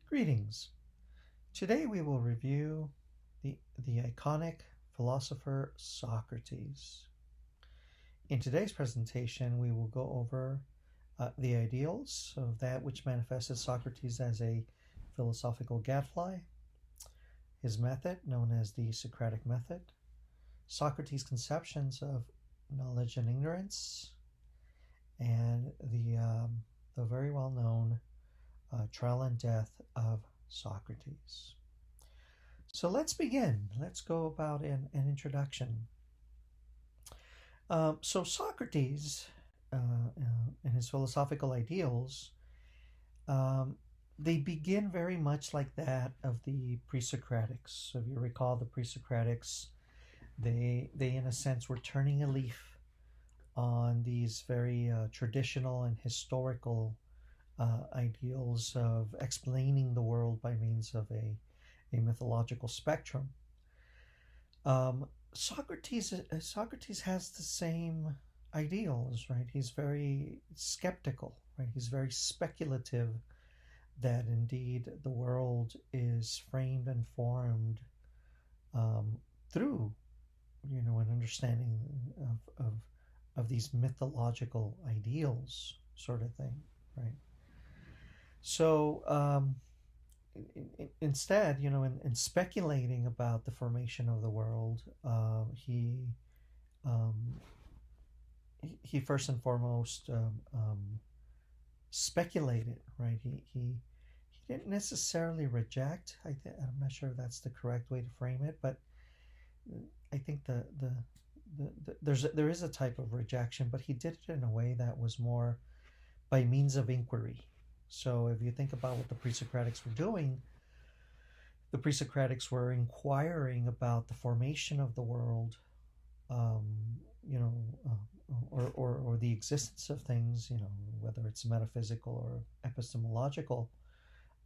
Greetings. Today we will review the iconic philosopher Socrates. In today's presentation, we will go over the ideals of that which manifested Socrates as a philosophical gadfly, his method, known as the Socratic method, Socrates' conceptions of knowledge and ignorance, and the very well-known trial and death of Socrates. So let's begin. Let's go about an introduction. So Socrates and his philosophical ideals, they begin very much like that of the pre-Socratics. So if you recall, the pre-Socratics, they in a sense were turning a leaf on these very traditional and historical ideals of explaining the world by means of a mythological spectrum. Socrates has the same ideals, right? He's very skeptical, right? He's very speculative that indeed the world is framed and formed through, an understanding of these mythological ideals, sort of thing, right? So instead, in speculating about the formation of the world, he first and foremost speculated, right? He didn't necessarily reject. I'm not sure if that's the correct way to frame it, but I think there is a type of rejection, but he did it in a way that was more by means of inquiry. So if you think about what the pre-Socratics were doing, the pre-Socratics were inquiring about the formation of the world, or the existence of things, whether it's metaphysical or epistemological,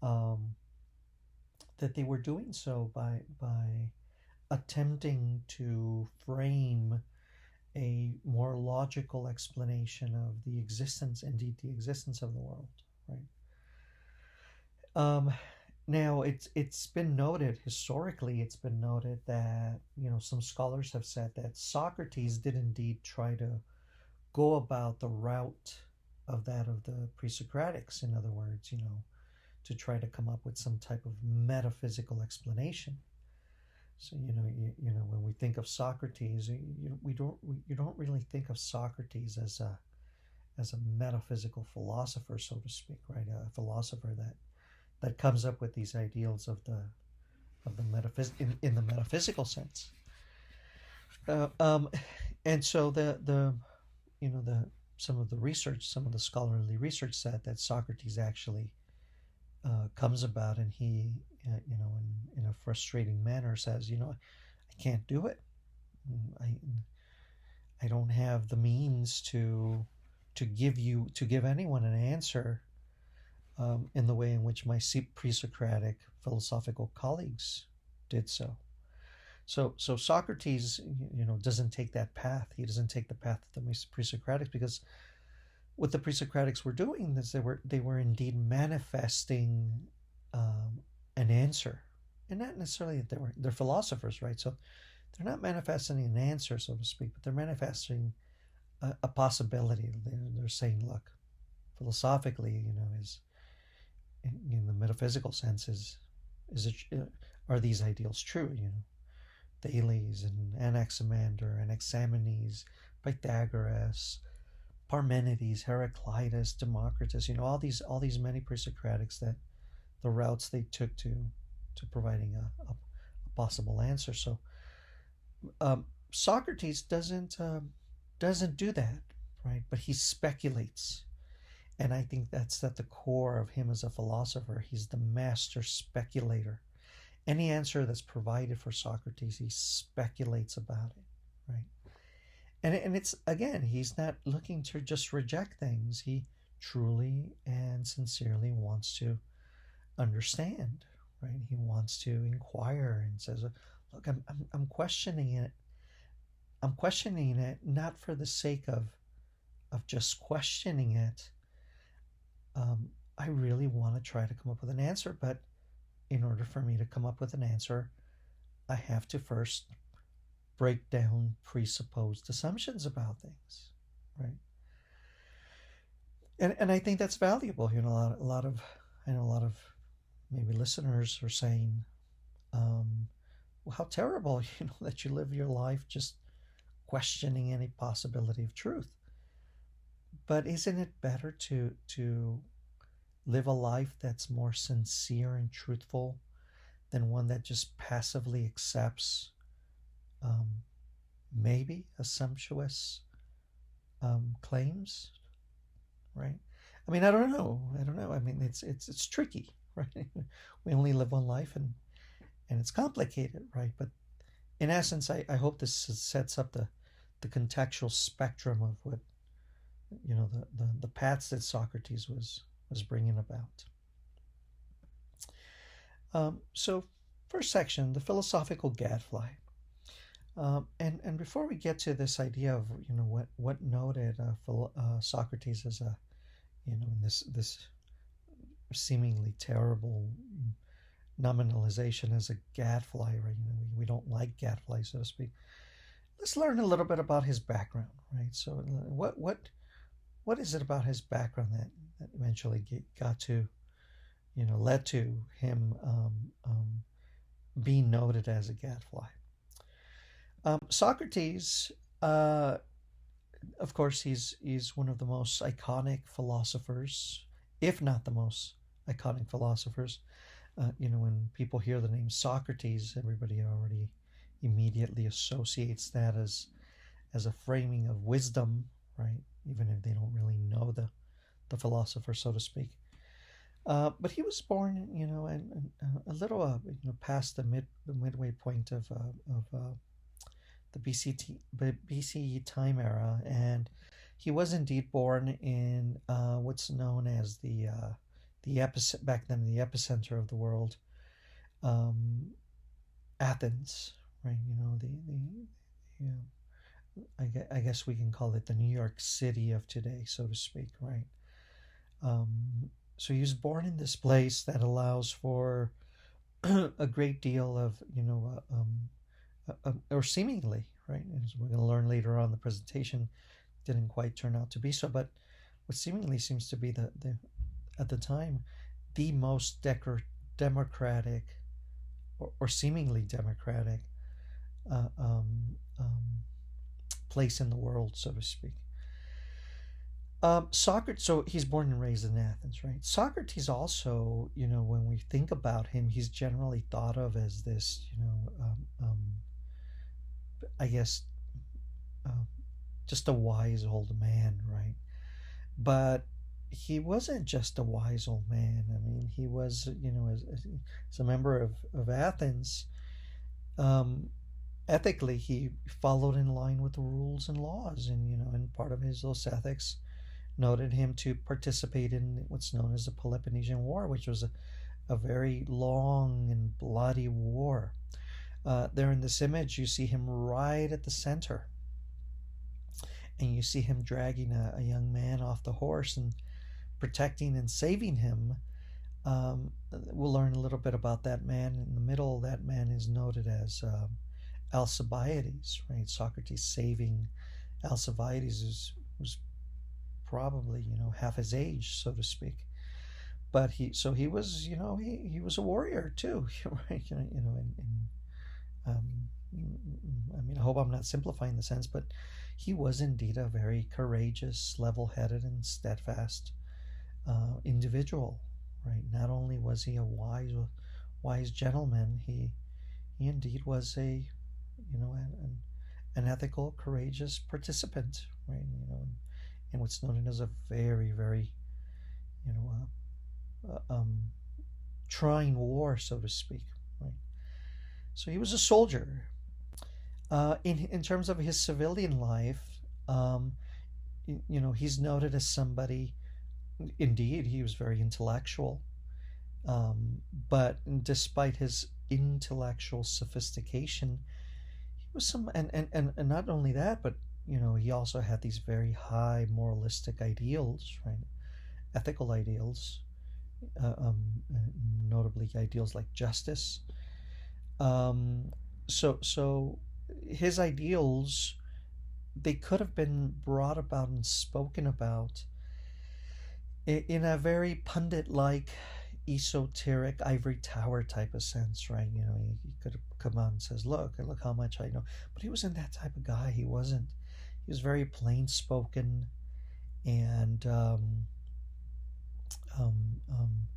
that they were doing so by attempting to frame a more logical explanation of the existence of the world, right? Now it's been noted historically. It's been noted that some scholars have said that Socrates did indeed try to go about the route of that of the pre-Socratics. In other words, to try to come up with some type of metaphysical explanation. So when we think of Socrates, you don't really think of Socrates as a metaphysical philosopher, so to speak, right? A philosopher that comes up with these ideals of the in the metaphysical sense. And so some of the scholarly research said that Socrates actually comes about, and he in a frustrating manner says, I can't do it. I don't have the means to give anyone an answer in the way in which my pre-Socratic philosophical colleagues did so. So Socrates, doesn't take that path. He doesn't take the path of the pre-Socratics, because what the pre-Socratics were doing is they were indeed manifesting an answer, and not necessarily that they're philosophers, right? So they're not manifesting an answer, so to speak, but they're manifesting a possibility. They're saying, look, philosophically, is in the metaphysical sense, are these ideals true? Thales and Anaximander and Anaximenes, Pythagoras, Parmenides, Heraclitus, Democritus, all these many pre-Socratics, that the routes they took to providing a possible answer. So Socrates doesn't do that, right? But he speculates. And I think that's at the core of him as a philosopher. He's the master speculator. Any answer that's provided for Socrates, he speculates about it, right? And it's, again, he's not looking to just reject things. He truly and sincerely wants to understand, right? He wants to inquire and says, look, I'm questioning it. I'm questioning it not for the sake of just questioning it. I really want to try to come up with an answer, but in order for me to come up with an answer, I have to first break down presupposed assumptions about things, right? And I think that's valuable. A lot of I know a lot of maybe listeners are saying, well, how terrible, that you live your life just questioning any possibility of truth. But isn't it better to live a life that's more sincere and truthful than one that just passively accepts um, maybe assumptuous claims, right? I mean, I don't know. I don't know. I mean, it's tricky, right? We only live one life, and it's complicated, right? But in essence, I hope this sets up the contextual spectrum of what the paths that Socrates was bringing about. So, first section, the philosophical gadfly. And before we get to this idea of what noted Socrates as a in this seemingly terrible nominalization as a gadfly, right? We don't like gadflies, so to speak. Let's learn a little bit about his background, right? So what is it about his background that eventually got to led to him being noted as a gadfly? Socrates, of course, he's one of the most iconic philosophers, if not the most iconic philosophers. When people hear the name Socrates, everybody already immediately associates that as a framing of wisdom, right? Even if they don't really know the philosopher, so to speak. But he was born, and a little, past the midway point of the BCE time era, and he was indeed born in what's known as the back then the epicenter of the world, Athens, right? I guess we can call it the New York City of today, so to speak, right? So he was born in this place that allows for a great deal of or seemingly, right, as we're going to learn later on, the presentation didn't quite turn out to be so, but what seemingly seems to be the at the time the most democratic or seemingly democratic uh, um, um, place in the world, so to speak. Socrates, so he's born and raised in Athens, right? Socrates also, when we think about him, he's generally thought of as this, I guess, uh, just a wise old man, right? But he wasn't just a wise old man. I mean, he was, as a member of Athens, um, ethically, he followed in line with the rules and laws, and part of those ethics noted him to participate in what's known as the Peloponnesian War, which was a very long and bloody war. There in this image, you see him right at the center, and you see him dragging a young man off the horse and protecting and saving him. We'll learn a little bit about that man. In the middle, that man is noted as Alcibiades, right? Socrates saving Alcibiades, was probably half his age, so to speak. But he was he was a warrior too, right? Um, I mean, I hope I'm not simplifying the sense, but he was indeed a very courageous, level-headed, and steadfast individual, right? Not only was he a wise gentleman, he indeed was an ethical, courageous participant, right? In what's known as a very, very, trying war, so to speak, right? So he was a soldier. In terms of his civilian life, he's noted as somebody. Indeed, he was very intellectual, but despite his intellectual sophistication, he was and not only that, but he also had these very high moralistic ideals, right? Ethical ideals, uh, um, notably ideals like justice. Um, so his ideals, they could have been brought about and spoken about in a very pundit-like, esoteric ivory tower type of sense, right? He could have come out and says, look how much I know. But he wasn't that type of guy. He wasn't. He was very plain spoken, and um, um, um,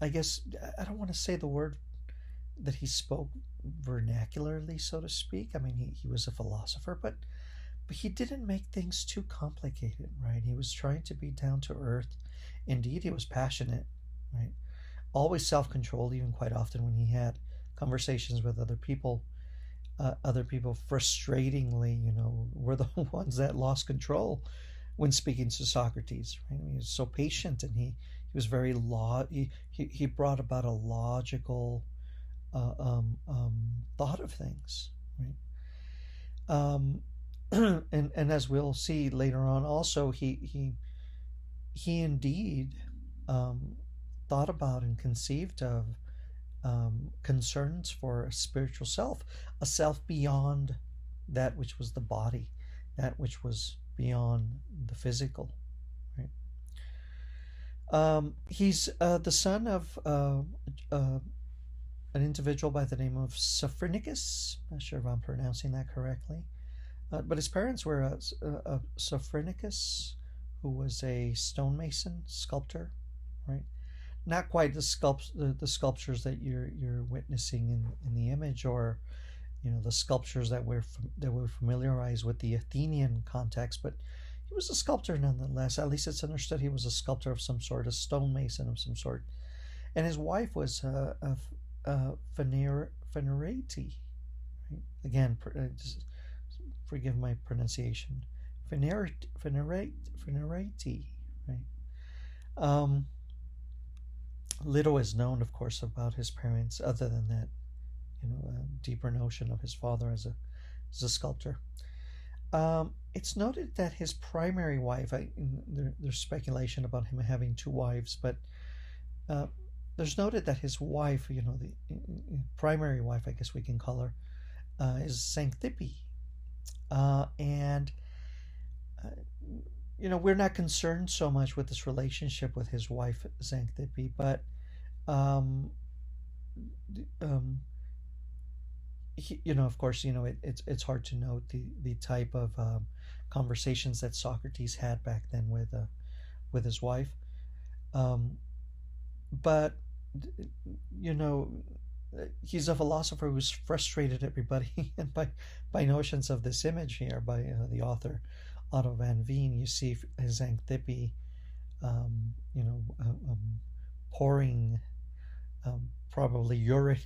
I guess I don't want to say the word that he spoke vernacularly, so to speak. I mean, he was a philosopher, but he didn't make things too complicated, right? He was trying to be down to earth. Indeed, he was passionate, right? Always self-controlled, even quite often when he had conversations with other people. Other people, frustratingly, were the ones that lost control when speaking to Socrates. Right? I mean, he was so patient, and he was very he brought about a logical thought of things, right? Um, and as we'll see later on, also he indeed um, thought about and conceived of concerns for a spiritual self, a self beyond that which was the body, that which was beyond the physical. Right? He's the son of an individual by the name of Sophronicus. Not sure if I'm pronouncing that correctly. But his parents were Sophronicus, who was a stonemason, sculptor, right? Not quite the sculptures that you're witnessing in the image, or the sculptures that we're familiarized with the Athenian context, but he was a sculptor nonetheless. At least it's understood he was a sculptor of some sort, a stonemason of some sort. And his wife was Venerati. Right? Again, just forgive my pronunciation. Venerati, right? Little is known, of course, about his parents, other than that, deeper notion of his father as a sculptor. It's noted that his primary wife, there's speculation about him having two wives, but there's noted that his wife, the primary wife, I guess we can call her, is Xanthippe. And we're not concerned so much with this relationship with his wife Xanthippe, but um, of course, it's hard to note the type of conversations that Socrates had back then with his wife. But he's a philosopher who's frustrated everybody, and by notions of this image here by the author Otto van Veen, you see Xanthippe, pouring probably urine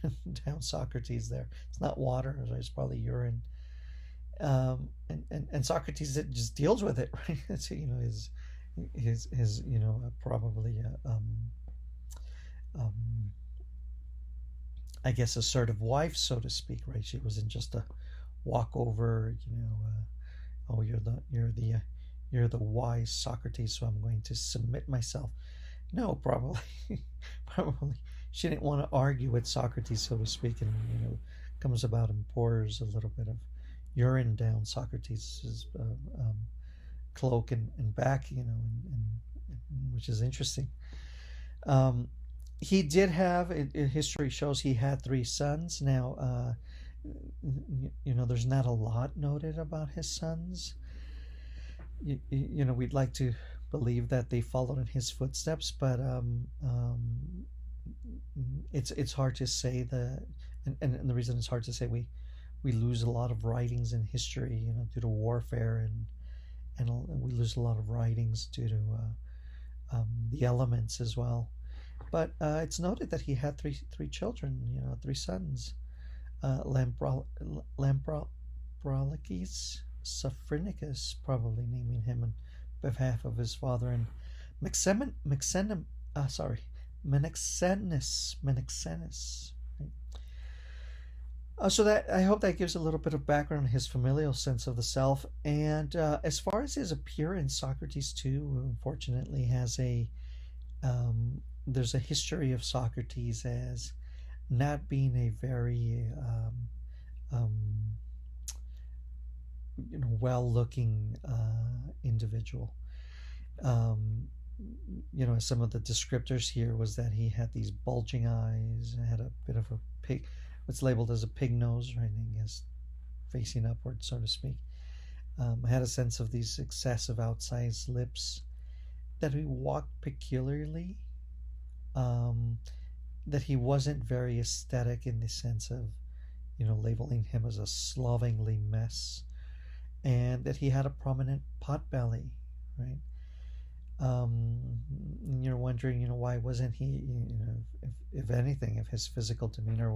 down Socrates there. It's not water, it's probably urine. And Socrates just deals with it, right? It's, his probably I guess assertive wife, so to speak, right? She wasn't just a walkover, oh, you're the wise Socrates, so I'm going to submit myself. No, probably probably she didn't want to argue with Socrates, so to speak, and comes about and pours a little bit of urine down Socrates' cloak and back, which is interesting. He did have, history shows he had three sons. Now, there's not a lot noted about his sons. We'd like to believe that they followed in his footsteps, but it's hard to say that, and the reason it's hard to say, we lose a lot of writings in history, due to warfare, and we lose a lot of writings due to the elements as well. But it's noted that he had three children, three sons. Lamprolachus, Sophronicus, probably naming him on behalf of his father, and Menexenus. Right? So that, I hope that gives a little bit of background on his familial sense of the self. And as far as his appearance, Socrates too, unfortunately, has a There's a history of Socrates as not being a very um, well-looking individual. Um, some of the descriptors here was that he had these bulging eyes, had a bit of a pig, what's labeled as a pig nose, right? And he has facing upward, so to speak. I had a sense of these excessive outsized lips, that he walked peculiarly, um, that he wasn't very aesthetic in the sense of, labeling him as a slovenly mess, and that he had a prominent pot belly, right? You're wondering, why wasn't he, if anything, if his physical demeanor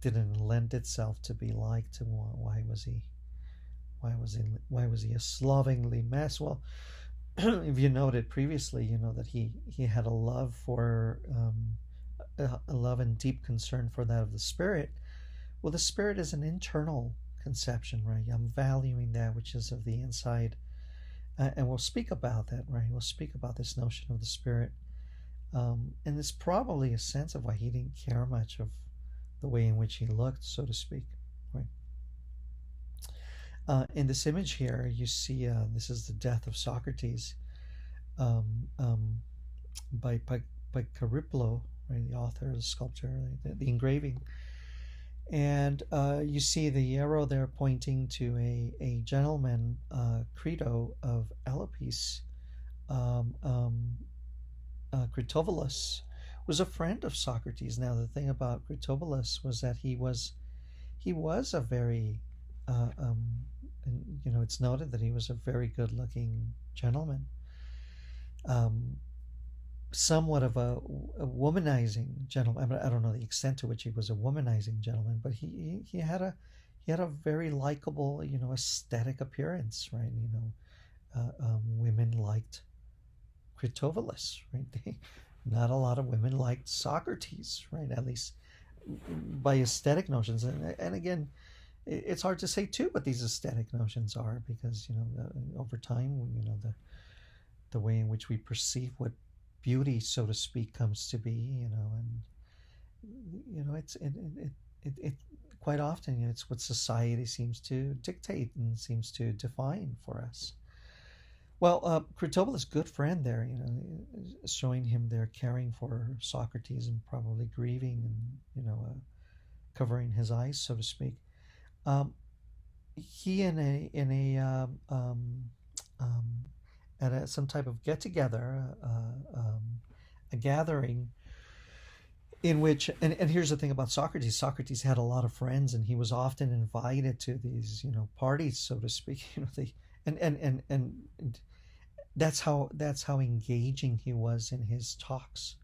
didn't lend itself to be liked, why was he a slovenly mess? Well, if you noted previously, that he had a love for a love and deep concern for that of the spirit. Well, the spirit is an internal conception, right? I'm valuing that which is of the inside, and we'll speak about that, right? We'll speak about this notion of the spirit, and it's probably a sense of why he didn't care much of the way in which he looked, so to speak, right? In this image here, you see this is the death of Socrates, um, um, by Cariplo, right, the author, the sculptor, the engraving. And you see the arrow there pointing to a gentleman, Crito of Alopece. um, um, Critobulus was a friend of Socrates. Now, the thing about Critobulus was that he was a very, and, it's noted that he was a very good-looking gentleman, um, somewhat of a womanizing gentleman. I don't know the extent to which he was a womanizing gentleman, but he had a very likable, aesthetic appearance, right? Women liked Critobulus, right? Not a lot of women liked Socrates, right? At least by aesthetic notions, and again, it's hard to say too what these aesthetic notions are, because over time, the way in which we perceive what beauty, so to speak, comes to be, and it quite often, it's what society seems to dictate and seems to define for us. Well, Critobulus, good friend there, showing him there caring for Socrates and probably grieving and covering his eyes, so to speak. Um, he at some type of get together, a gathering in which, and here's the thing about Socrates. Socrates had a lot of friends, and he was often invited to these parties, so to speak. And that's how engaging he was in his talks.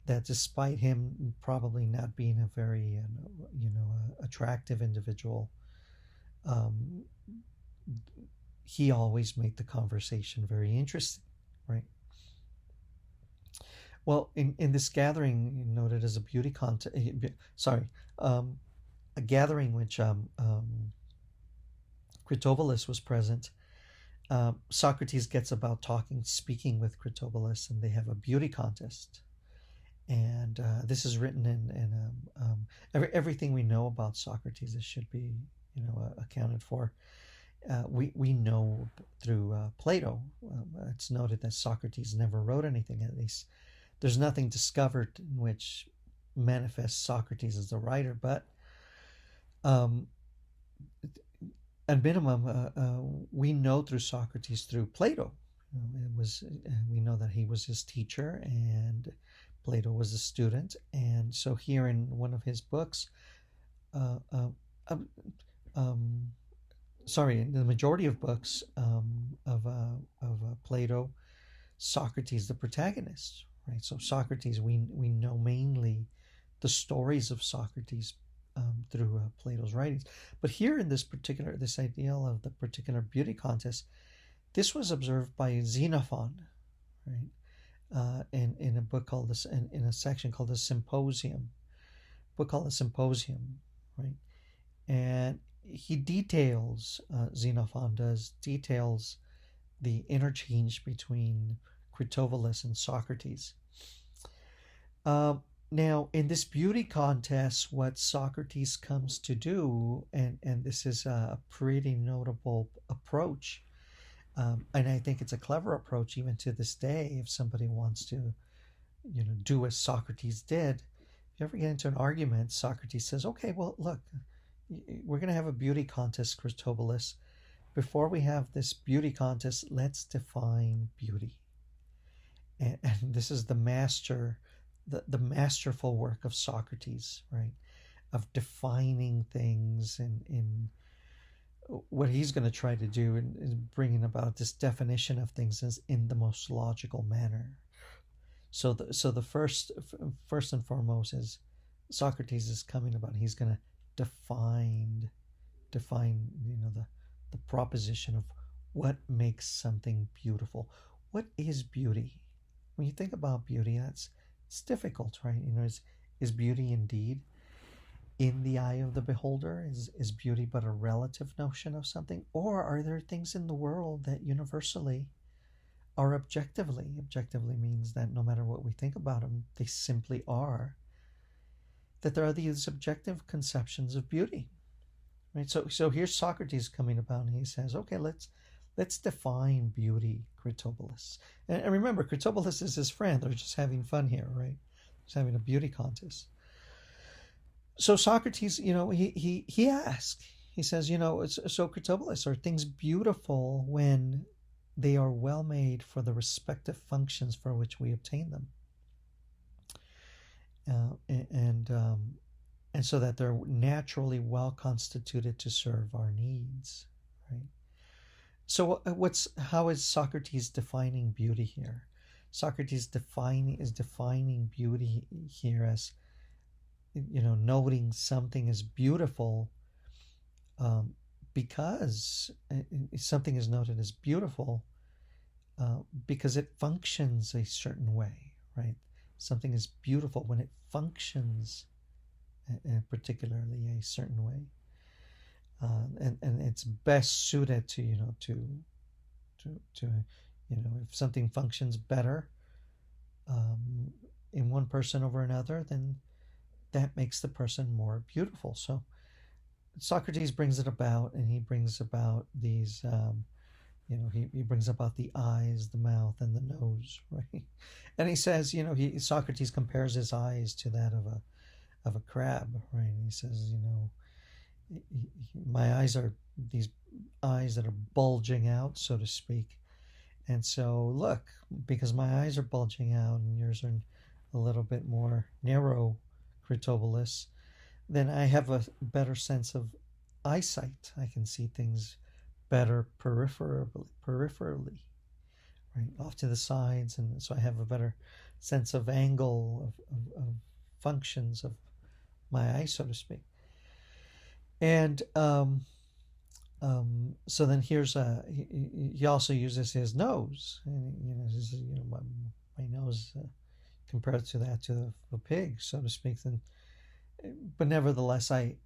That despite him probably not being a very attractive individual, um, he always made the conversation very interesting, right? Well, in this gathering, noted as a beauty contest, sorry, um, a gathering which Critobulus was present. Socrates gets about speaking with Critobulus, and they have a beauty contest. And this is written everything we know about Socrates. This should be, accounted for. We know through Plato. It's noted that Socrates never wrote anything. At least there's nothing discovered in which manifests Socrates as the writer. But um, at minimum, we know through Socrates through Plato. We know that he was his teacher and Plato was a student. And so here in one of his books, uh, uh, um, um, sorry, in the majority of books of Plato, Socrates the protagonist, right? So Socrates, we know mainly the stories of Socrates through Plato's writings. But here in this ideal of the particular beauty contest, this was observed by Xenophon, right? In a book called this, in a section called the Symposium, right? And he details, Xenophon details the interchange between Critobulus and Socrates. Now, in this beauty contest, what Socrates comes to do, and this is a pretty notable approach, and I think it's a clever approach even to this day. If somebody wants to, do as Socrates did, if you ever get into an argument, Socrates says, "Okay, well, look, we're going to have a beauty contest, Critobulus. Before we have this beauty contest, let's define beauty." And this is the masterful work of Socrates, right? Of defining things in what he's going to try to do is bringing about this definition of things as in the most logical manner. So the first and foremost is Socrates is coming about. He's going to define the proposition of what makes something beautiful. What is beauty? When you think about beauty, it's difficult, right? Is beauty indeed in the eye of the beholder? Is beauty but a relative notion of something? Or are there things in the world that universally are objectively? Objectively means that no matter what we think about them, they simply are. That there are these objective conceptions of beauty, right? So here's Socrates coming about, and he says, okay, let's define beauty, Critobulus. And remember, Critobulus is his friend. They're just having fun here, right? Just having a beauty contest. So Socrates, he asks, he says, so Critobulus, are things beautiful when they are well made for the respective functions for which we obtain them? And so that they're naturally well constituted to serve our needs, right? So how is Socrates defining beauty here? Socrates is defining beauty here as, noting something as beautiful because something is noted as beautiful because it functions a certain way, right? Something is beautiful when it functions particularly a certain way. And it's best suited to if something functions better in one person over another, then that makes the person more beautiful. So Socrates brings it about, and he brings about these he brings about the eyes, the mouth, and the nose, right? And he says, Socrates compares his eyes to that of a crab, right? And he says, my eyes are these eyes that are bulging out, so to speak. And so look, because my eyes are bulging out and yours are a little bit more narrow, Critobulus, then I have a better sense of eyesight. I can see things better peripherally, right, off to the sides, and so I have a better sense of angle of functions of my eye, so to speak. And so then here's he also uses his nose, and my nose compared to that to a pig, so to speak. Then, but nevertheless, I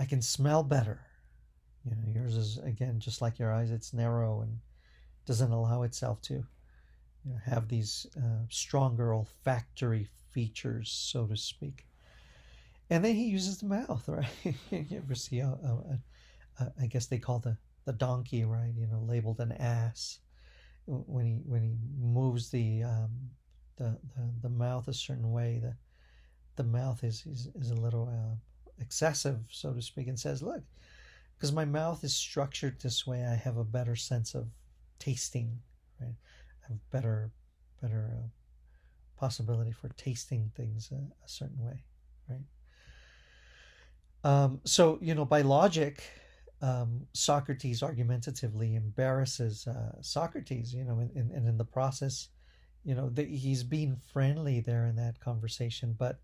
can smell better. Yours is again just like your eyes; it's narrow and doesn't allow itself to have these stronger olfactory features, so to speak. And then he uses the mouth, right? You ever see I guess they call the donkey, right? Labeled an ass. When he moves the mouth a certain way, the mouth is a little excessive, so to speak, and says, look, because my mouth is structured this way, I have a better sense of tasting, right? I have better possibility for tasting things a certain way, right? So, by logic, Socrates argumentatively embarrasses Socrates, and in the process, he's being friendly there in that conversation, but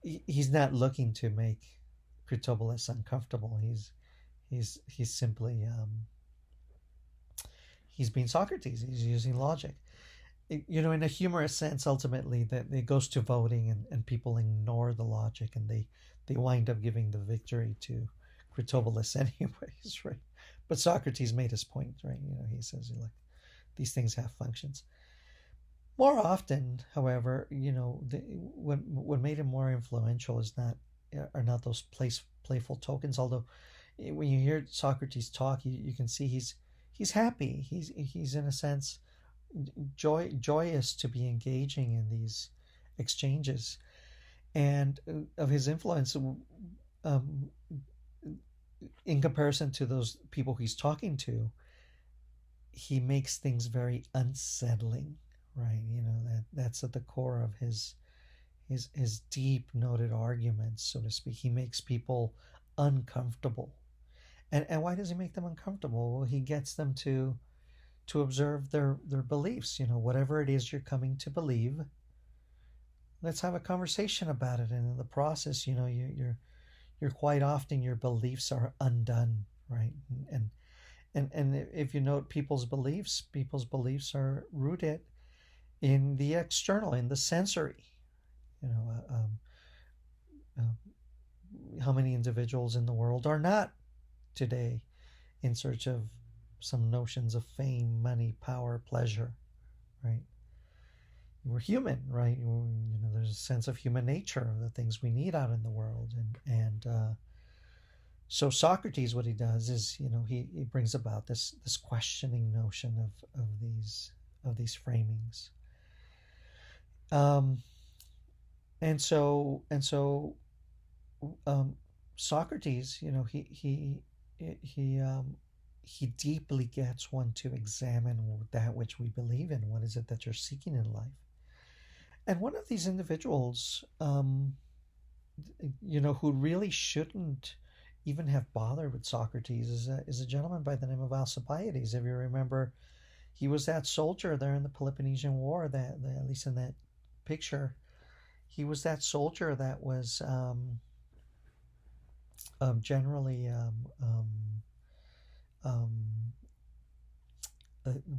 he's not looking to make Critobulus uncomfortable. He's simply he's being Socrates. He's using logic. In a humorous sense, ultimately, that it goes to voting, and people ignore the logic, and they wind up giving the victory to Critobulus anyways, right? But Socrates made his point, right? He says, look, these things have functions. More often, however, what made him more influential is not are not those playful tokens. Although when you hear Socrates talk, you can see he's happy. He's in a sense joyous to be engaging in these exchanges, and of his influence, um, in comparison to those people he's talking to, he makes things very unsettling, right? That's at the core of his deep noted arguments, so to speak. He makes people uncomfortable. And why does he make them uncomfortable? Well, he gets them to observe their beliefs. Whatever it is you're coming to believe, let's have a conversation about it. And in the process, you're quite often your beliefs are undone, right? And if you note people's beliefs are rooted in the external, in the sensory. You know, how many individuals in the world are not today in search of some notions of fame, money, power, pleasure, right? We're human, right? There's a sense of human nature of the things we need out in the world, and so Socrates, what he does is, he brings about this questioning notion of these framings, um, and so um, Socrates, he deeply gets one to examine that which we believe in. What is it that you're seeking in life? And one of these individuals, who really shouldn't even have bothered with Socrates is a gentleman by the name of Alcibiades. If you remember, he was that soldier there in the Peloponnesian War. That at least in that picture, he was that soldier that was generally um,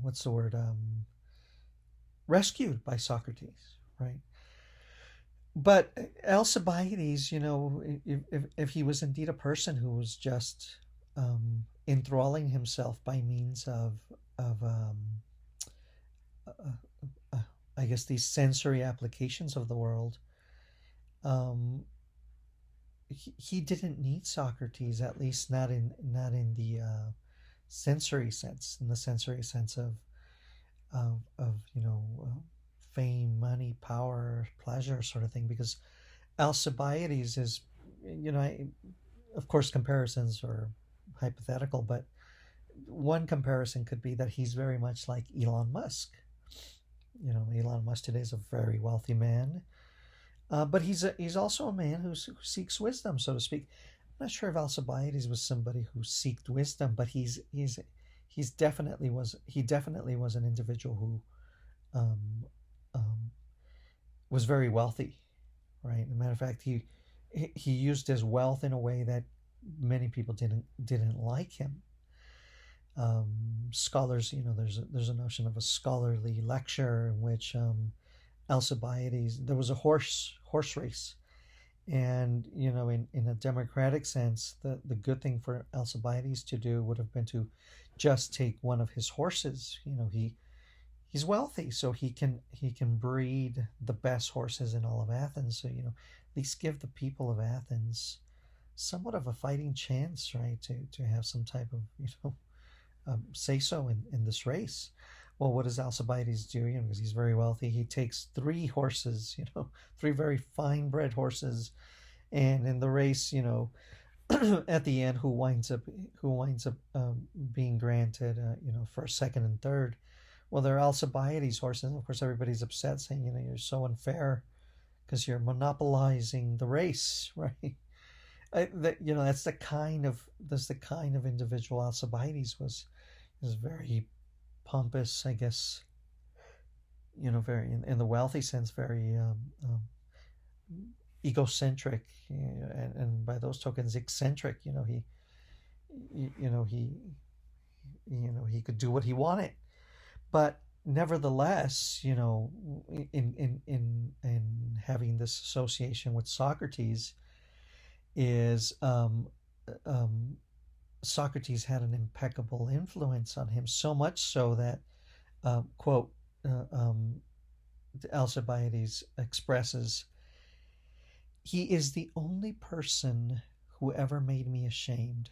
what's the word, rescued by Socrates, right? But Alcibiades, if he was indeed a person who was just enthralling himself by means of uh, uh, I guess these sensory applications of the world, um, he didn't need Socrates, at least not in the sensory sense, in the sensory sense of fame, money, power, pleasure, sort of thing, because Alcibiades is, of course, comparisons are hypothetical, but one comparison could be that he's very much like Elon Musk. Elon Musk today is a very wealthy man, but he's also a man who seeks wisdom, so to speak. I'm not sure if Alcibiades was somebody who seeked wisdom, but he definitely was an individual who um, um, was very wealthy, right? As a matter of fact, he used his wealth in a way that many people didn't like him. Scholars, there's a notion of a scholarly lecture in which Alcibiades, there was a horse race, and in a democratic sense, the good thing for Alcibiades to do would have been to just take one of his horses. He's wealthy, so he can breed the best horses in all of Athens. So at least give the people of Athens somewhat of a fighting chance, right? To have some type of say so in this race. Well, what does Alcibiades do? Because he's very wealthy, he takes three horses, three very fine bred horses, and in the race, at the end, who winds up being granted, first, second, and third. Well, they're Alcibiades horses, and of course everybody's upset, saying, you're so unfair because you're monopolizing the race, right? That's the kind of individual Alcibiades was. Is very pompous, I guess. Very in the wealthy sense, very egocentric, and by those tokens, eccentric. He could do what he wanted, but nevertheless, in having this association with Socrates, is um, Socrates had an impeccable influence on him, so much so that, quote, uh, um, Alcibiades expresses, he is the only person who ever made me ashamed,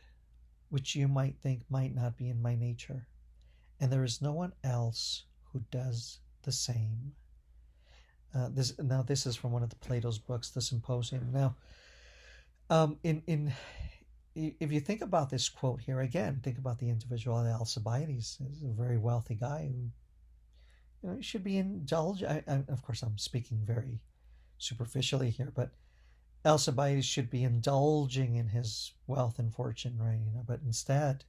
which you might think might not be in my nature, and there is no one else who does the same. This is from one of the Plato's books, The Symposium. Now, in if you think about this quote here again, think about the individual. Alcibiades is a very wealthy guy who, should be indulged. Of course, I'm speaking very superficially here, but Alcibiades should be indulging in his wealth and fortune, right? But instead,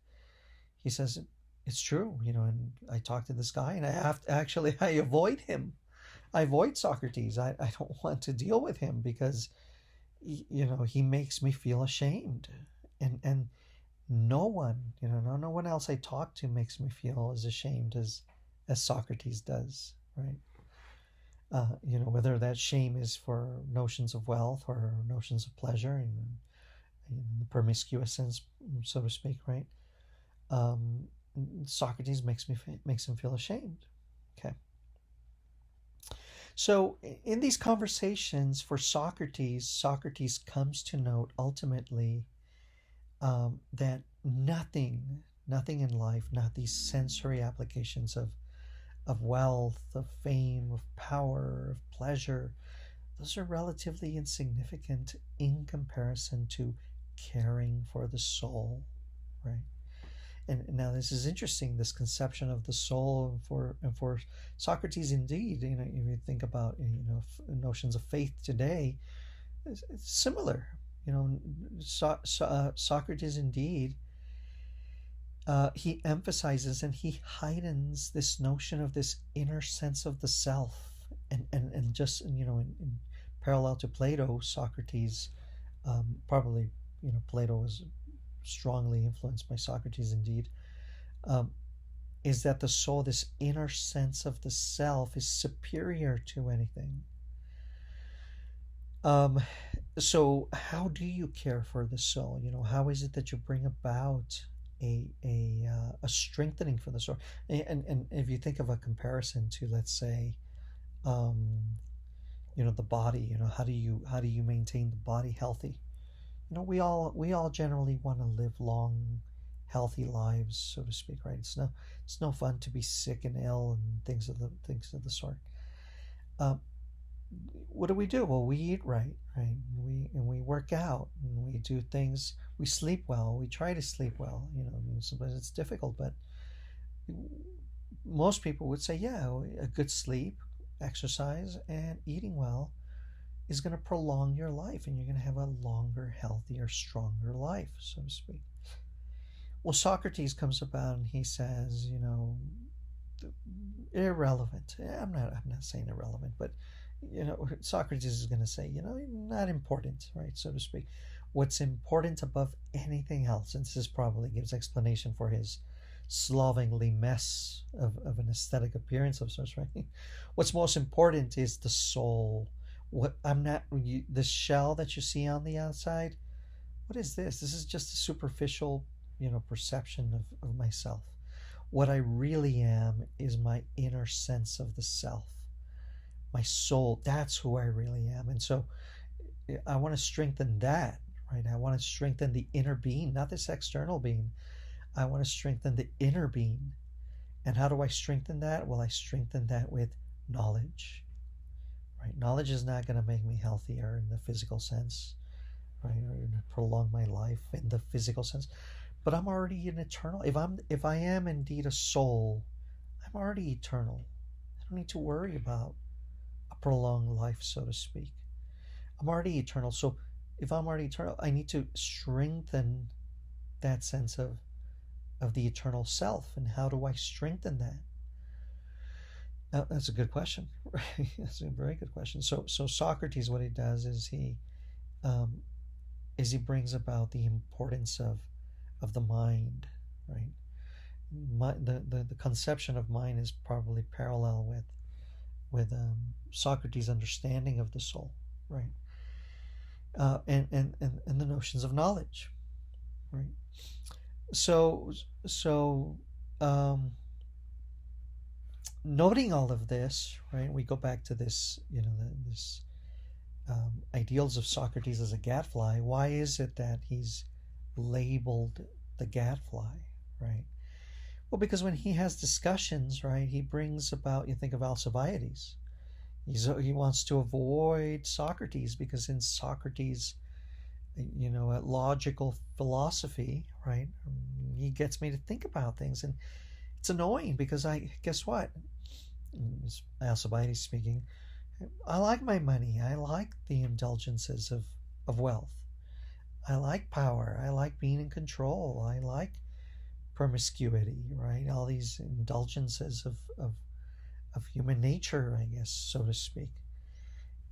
he says it's true, And I talk to this guy, and I have to actually I avoid him. I avoid Socrates. I don't want to deal with him because he makes me feel ashamed, and no one, no one else I talk to makes me feel as ashamed as Socrates does, right? Whether that shame is for notions of wealth or notions of pleasure, in the promiscuous sense, so to speak, right? Um, Socrates makes him feel ashamed. Okay. So in these conversations for Socrates comes to note ultimately that nothing in life, not these sensory applications of wealth, of fame, of power, of pleasure, those are relatively insignificant in comparison to caring for the soul, right? And now this is interesting, this conception of the soul for Socrates. Indeed, if you think about notions of faith today, it's similar. Socrates indeed, he emphasizes and he heightens this notion of this inner sense of the self, and just in parallel to Plato, Socrates, probably Plato was strongly influenced by Socrates indeed, um, is that the soul, this inner sense of the self, is superior to anything. So how do you care for the soul? How is it that you bring about a strengthening for the soul? And if you think of a comparison to, let's say, the body, how do you maintain the body healthy? We all generally want to live long, healthy lives, so to speak, right? It's no fun to be sick and ill and things of the sort. Um, what do? Well, we eat right, right? We work out and we do things. We sleep well. We try to sleep well. Sometimes it's difficult, but most people would say, yeah, a good sleep, exercise, and eating well is going to prolong your life, and you're going to have a longer, healthier, stronger life, so to speak. Well, Socrates comes about and he says, irrelevant. I'm not saying irrelevant, but Socrates is going to say, not important, right, so to speak. What's important above anything else, and this probably gives explanation for his slovenly mess of an aesthetic appearance of sorts, right? What's most important is the soul. The shell that you see on the outside. What is this? This is just a superficial, perception of myself. What I really am is my inner sense of the self, my soul. That's who I really am. And so I want to strengthen that, right? I want to strengthen the inner being, not this external being. I want to strengthen the inner being. And how do I strengthen that? Well, I strengthen that with knowledge. Right? Knowledge is not going to make me healthier in the physical sense, right? Or prolong my life in the physical sense. But I'm already an eternal. If I am indeed a soul, I'm already eternal. I don't need to worry about a prolonged life, so to speak. I'm already eternal. So if I'm already eternal, I need to strengthen that sense of the eternal self. And how do I strengthen that? Now, that's a good question. Right? That's a very good question. So Socrates, what he does is he brings about the importance of the mind, right? The conception of mind is probably parallel with Socrates' understanding of the soul, right? And the notions of knowledge, right? So noting all of this, right, we go back to this, this ideals of Socrates as a gadfly. Why is it that he's labeled the gadfly, right? Well, because when he has discussions, right, he brings about, you think of Alcibiades. He wants to avoid Socrates because in Socrates, at logical philosophy, right, he gets me to think about things. And it's annoying because guess what? Alcibiades speaking, I like my money. I like the indulgences of wealth. I like power. I like being in control. I like promiscuity, right? All these indulgences of human nature, I guess, so to speak.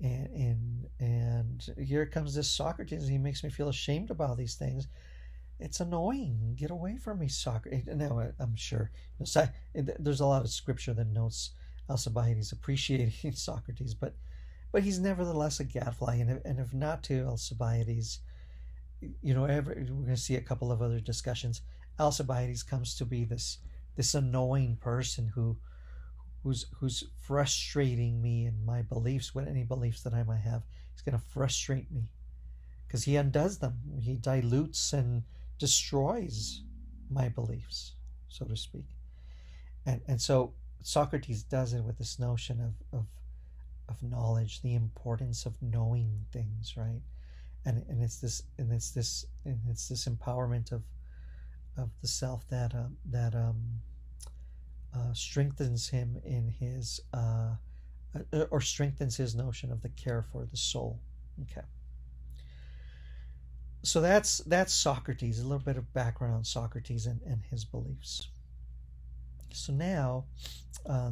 And here comes this Socrates. He makes me feel ashamed about these things. It's annoying. Get away from me, Socrates. Now, I'm sure there's a lot of scripture that notes Alcibiades appreciating Socrates, but he's nevertheless a gadfly. And if not to Alcibiades, we're going to see a couple of other discussions. Alcibiades comes to be this annoying person who's frustrating me in my beliefs, what any beliefs that I might have. He's going to frustrate me because he undoes them. He dilutes and destroys my beliefs, so to speak. And so Socrates does it with this notion of knowledge, the importance of knowing things, right? And it's this empowerment of the self that strengthens him in his or strengthens his notion of the care for the soul. Okay. So that's Socrates, a little bit of background on Socrates and his beliefs. So now,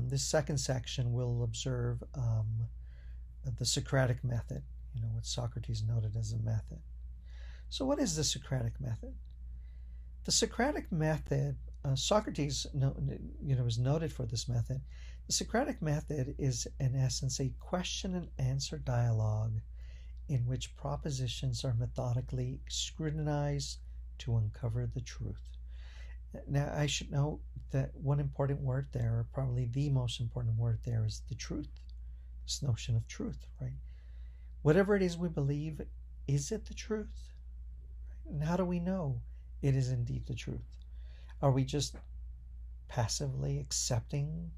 this second section we'll observe the Socratic method, what Socrates noted as a method. So what is the Socratic method? The Socratic method, Socrates is noted for this method. The Socratic method is in essence a question and answer dialogue in which propositions are methodically scrutinized to uncover the truth. Now, I should note that one important word there, or probably the most important word there, is the truth. This notion of truth, right? Whatever it is we believe, is it the truth? And how do we know it is indeed the truth? Are we just passively accepting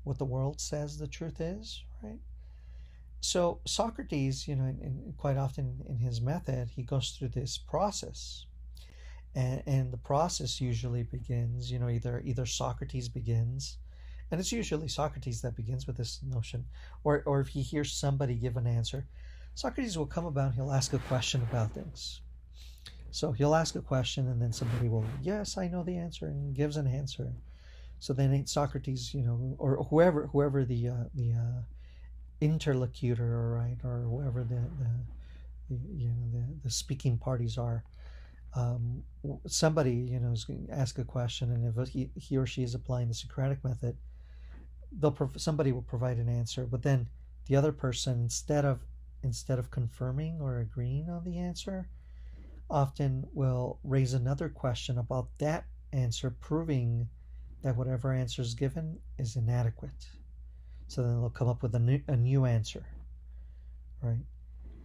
what the world says the truth is, right? So Socrates, and quite often in his method, he goes through this process. And the process usually begins, either Socrates begins, and it's usually Socrates that begins with this notion, or if he hears somebody give an answer, Socrates will come about, he'll ask a question about things. So he'll ask a question and then somebody will, yes, I know the answer, and gives an answer. So then Socrates, or whoever the interlocutor, right, or whoever the speaking parties are, somebody is going to ask a question, and if he or she is applying the Socratic method, somebody will provide an answer, but then the other person, instead of confirming or agreeing on the answer, often will raise another question about that answer, proving that whatever answer is given is inadequate. So then they'll come up with a new answer, right?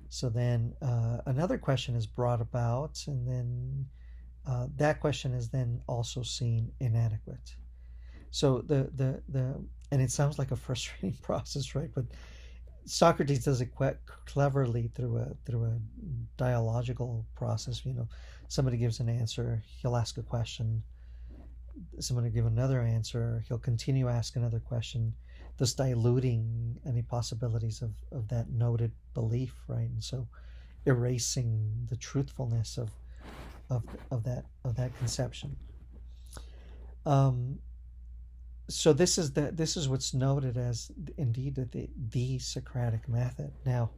So then another question is brought about, and then that question is then also seen inadequate. So and it sounds like a frustrating process, right? But Socrates does it quite cleverly through a dialogical process. Somebody gives an answer, he'll ask a question. Somebody will give another answer, he'll continue to ask another question, thus diluting any possibilities of that noted belief, right? And so erasing the truthfulness of that conception. So this is what's noted as indeed the Socratic method. Now,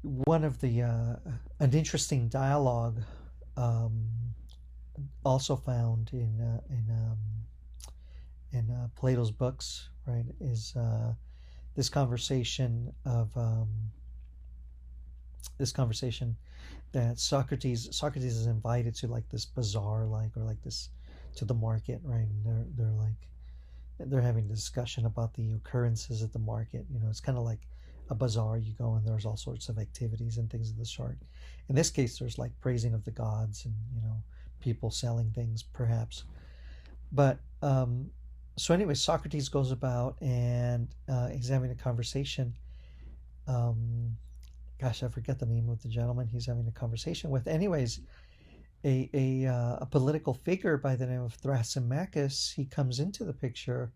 one of the an interesting dialogue also found in Plato's books, right, is this conversation that Socrates is invited to, like this bazaar, or like this, to the market, right? And they're having a discussion about the occurrences at the market. It's kind of like a bazaar. You go and there's all sorts of activities and things of the sort. In this case, there's like praising of the gods and people selling things, perhaps. But so anyway, Socrates goes about and he's having a conversation. Gosh, I forget the name of the gentleman he's having a conversation with. Anyways, a political figure by the name of Thrasymachus, he comes into the picture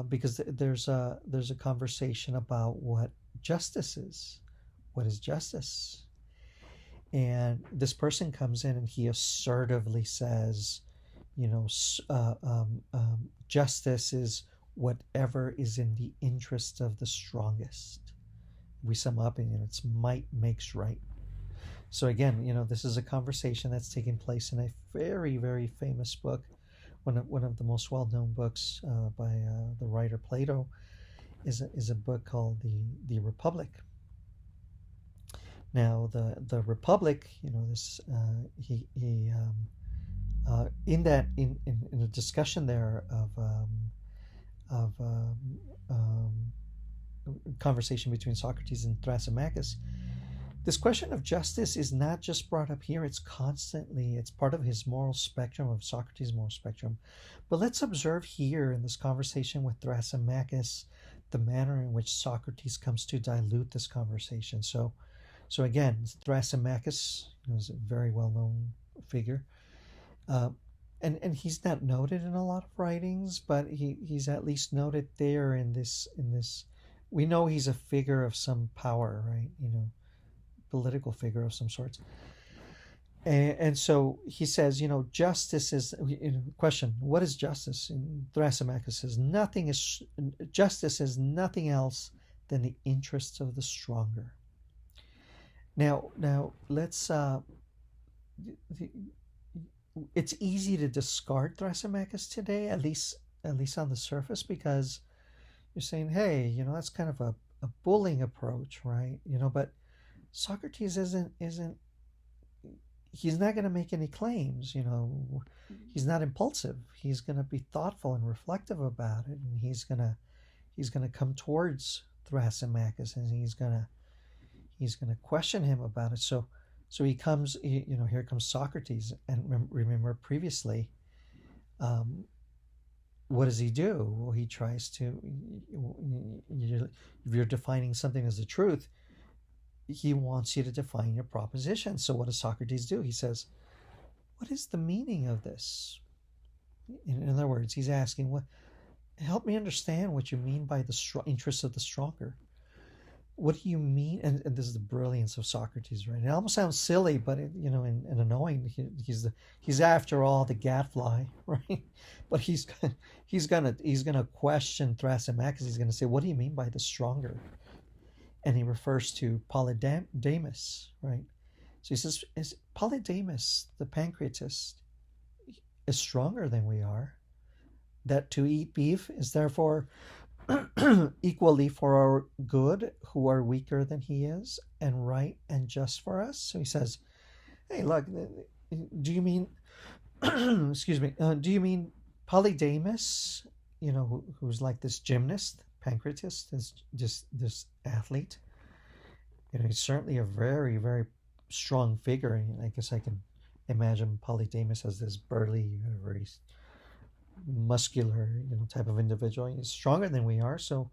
because there's a conversation about what justice is. What is justice? And this person comes in and he assertively says, justice is whatever is in the interest of the strongest. We sum up and it's might makes right. So again, this is a conversation that's taking place in a very, very famous book, one of the most well-known books by the writer Plato, is a book called the Republic. Now the Republic, this he in a discussion there of conversation between Socrates and Thrasymachus, this question of justice is not just brought up here, it's part of his moral spectrum, of Socrates' moral spectrum. But let's observe here in this conversation with Thrasymachus the manner in which Socrates comes to dilute this conversation. So again, Thrasymachus is a very well-known figure. And he's not noted in a lot of writings, but he's at least noted there in this. We know he's a figure of some power, right? Political figure of some sorts. And so he says, justice is, question, what is justice? And Thrasymachus says, justice is nothing else than the interests of the stronger. Now let's, it's easy to discard Thrasymachus today, at least on the surface, because you're saying, hey, that's kind of a bullying approach, right? But Socrates isn't he's not going to make any claims, he's not impulsive. He's going to be thoughtful and reflective about it, and he's going to come towards Thrasymachus, and he's going to question him about it. So he comes, here comes Socrates, and remember previously, what does he do? Well, he tries to, if you're defining something as the truth, he wants you to define your proposition. So what does Socrates do? He says, what is the meaning of this? In other words, he's asking, help me understand what you mean by the interests of the stronger. What do you mean? And this is the brilliance of Socrates, right? It almost sounds silly, but and annoying. He's after all the gadfly, right? But he's gonna question Thrasymachus. He's gonna say, what do you mean by the stronger? And he refers to Polydamas, right? So he says, is Polydamas, the pancreatist, is stronger than we are? That to eat beef is therefore equally for our good, who are weaker than he is, and right and just for us? So he says, hey, look, do you mean, excuse me, do you mean Polydamas, who's like this gymnast, pancreatist, this athlete? He's certainly a very, very strong figure. And I guess I can imagine Polydamas as this burly, very muscular, type of individual. He's stronger than we are, so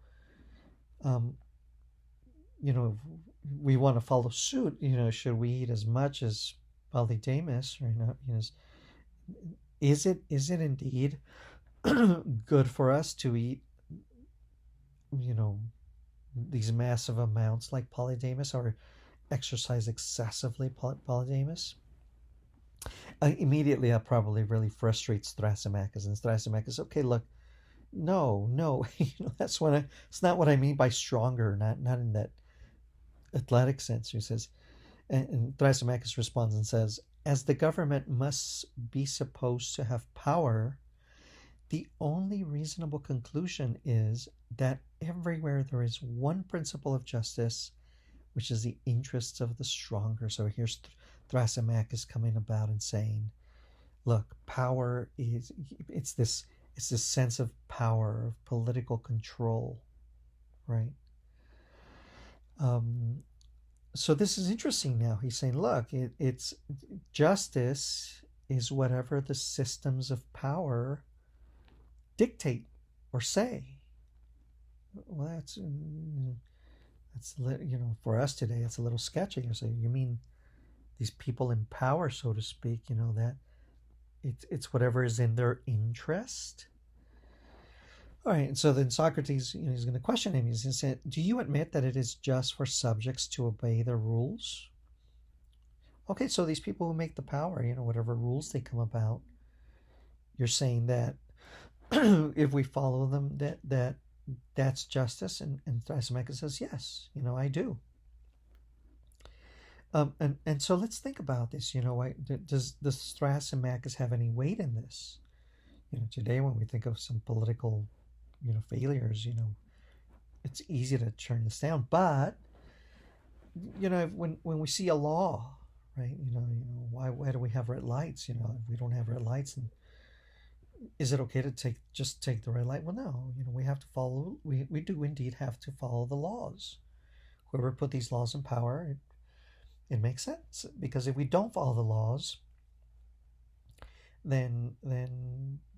we want to follow suit. Should we eat as much as Polydamas, or not? Is it indeed good for us to eat, these massive amounts like Polydamas, or exercise excessively Polydamas? Immediately, that probably really frustrates Thrasymachus. And Thrasymachus, okay, look, no, it's not what I mean by stronger, not in that athletic sense. He says, and Thrasymachus responds and says, as the government must be supposed to have power, the only reasonable conclusion is that everywhere there is one principle of justice, which is the interests of the stronger. So here's Thrasymachus coming about and saying, Look, power is it's this it's this sense of power, of political control, right? Um, so this is interesting now. He's saying, look, it's justice is whatever the systems of power dictate or say. Well, that's for us today, it's a little sketchy. You say, you mean these people in power, so to speak, that it's whatever is in their interest. All right, and so then Socrates, he's going to question him. He's going to say, do you admit that it is just for subjects to obey the rules? Okay, so these people who make the power, whatever rules they come about, you're saying that if we follow them, that's justice? And Thrasymachus says, yes, I do. And so let's think about this. Does Thrasymachus have any weight in this? Today when we think of some political, failures, it's easy to turn this down. But when we see a law, right? Why do we have red lights? If we don't have red lights, and is it okay to just take the red light? Well, no. We have to follow. We do indeed have to follow the laws. Whoever put these laws in power, it makes sense, because if we don't follow the laws, then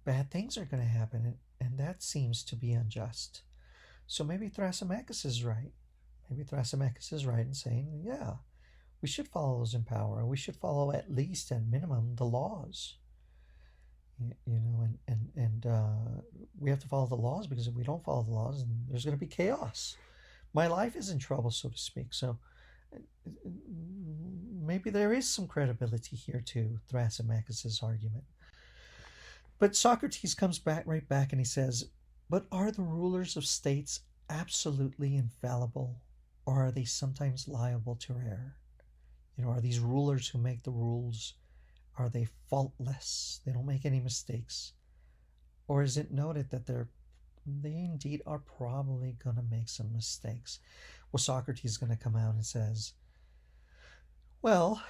bad things are going to happen, and that seems to be unjust. So maybe Thrasymachus is right. Maybe Thrasymachus is right in saying, yeah, we should follow those in power, and we should follow at least, at minimum, the laws. And we have to follow the laws, because if we don't follow the laws, then there's going to be chaos. My life is in trouble, so to speak. So maybe there is some credibility here to Thrasymachus' argument. But Socrates comes right back, and he says, but are the rulers of states absolutely infallible, or are they sometimes liable to error? Are these rulers who make the rules, are they faultless? They don't make any mistakes? Or is it noted that they indeed are probably going to make some mistakes? Well, Socrates is going to come out and says, well,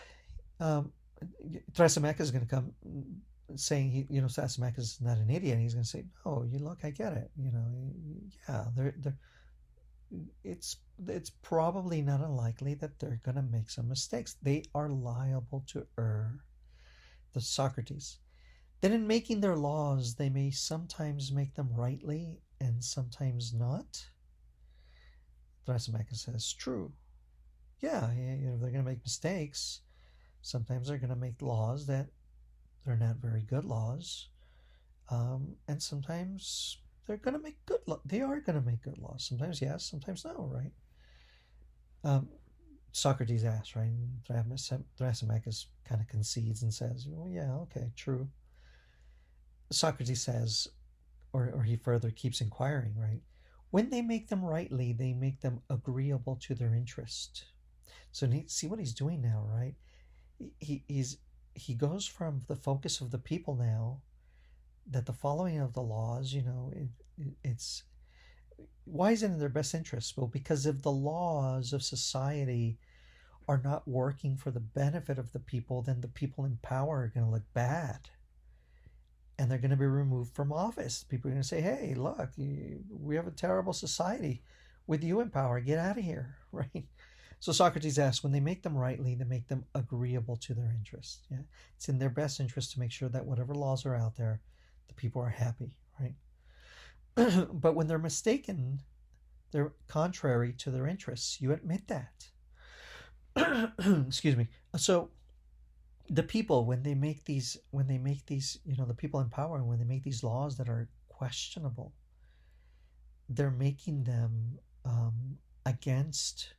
Thrasymachus is going to come saying, Thrasymachus is not an idiot. He's going to say, no, look, I get it. Yeah, it's probably not unlikely that they're going to make some mistakes. They are liable to err. The Socrates. Then in making their laws, they may sometimes make them rightly and sometimes not. Thrasymachus says, true. Yeah, they're going to make mistakes. Sometimes they're going to make laws that they're not very good laws. And sometimes they're going to make they are going to make good laws. Sometimes yes, sometimes no, right? Socrates asks, right? And Thrasymachus kind of concedes and says, well, yeah, okay, true. Socrates says, or he further keeps inquiring, right? When they make them rightly, they make them agreeable to their interest. So see what he's doing now, right? He goes from the focus of the people now, that the following of the laws, it's why is it in their best interest? Well, because if the laws of society are not working for the benefit of the people, then the people in power are going to look bad, and they're going to be removed from office. People are going to say, hey, look, we have a terrible society with you in power. Get out of here, right? So Socrates asks, when they make them rightly, they make them agreeable to their interest. Yeah? It's in their best interest to make sure that whatever laws are out there, the people are happy, right? But when they're mistaken, they're contrary to their interests. You admit that. Excuse me. So the people, when they make these, the people in power, when they make these laws that are questionable, they're making them against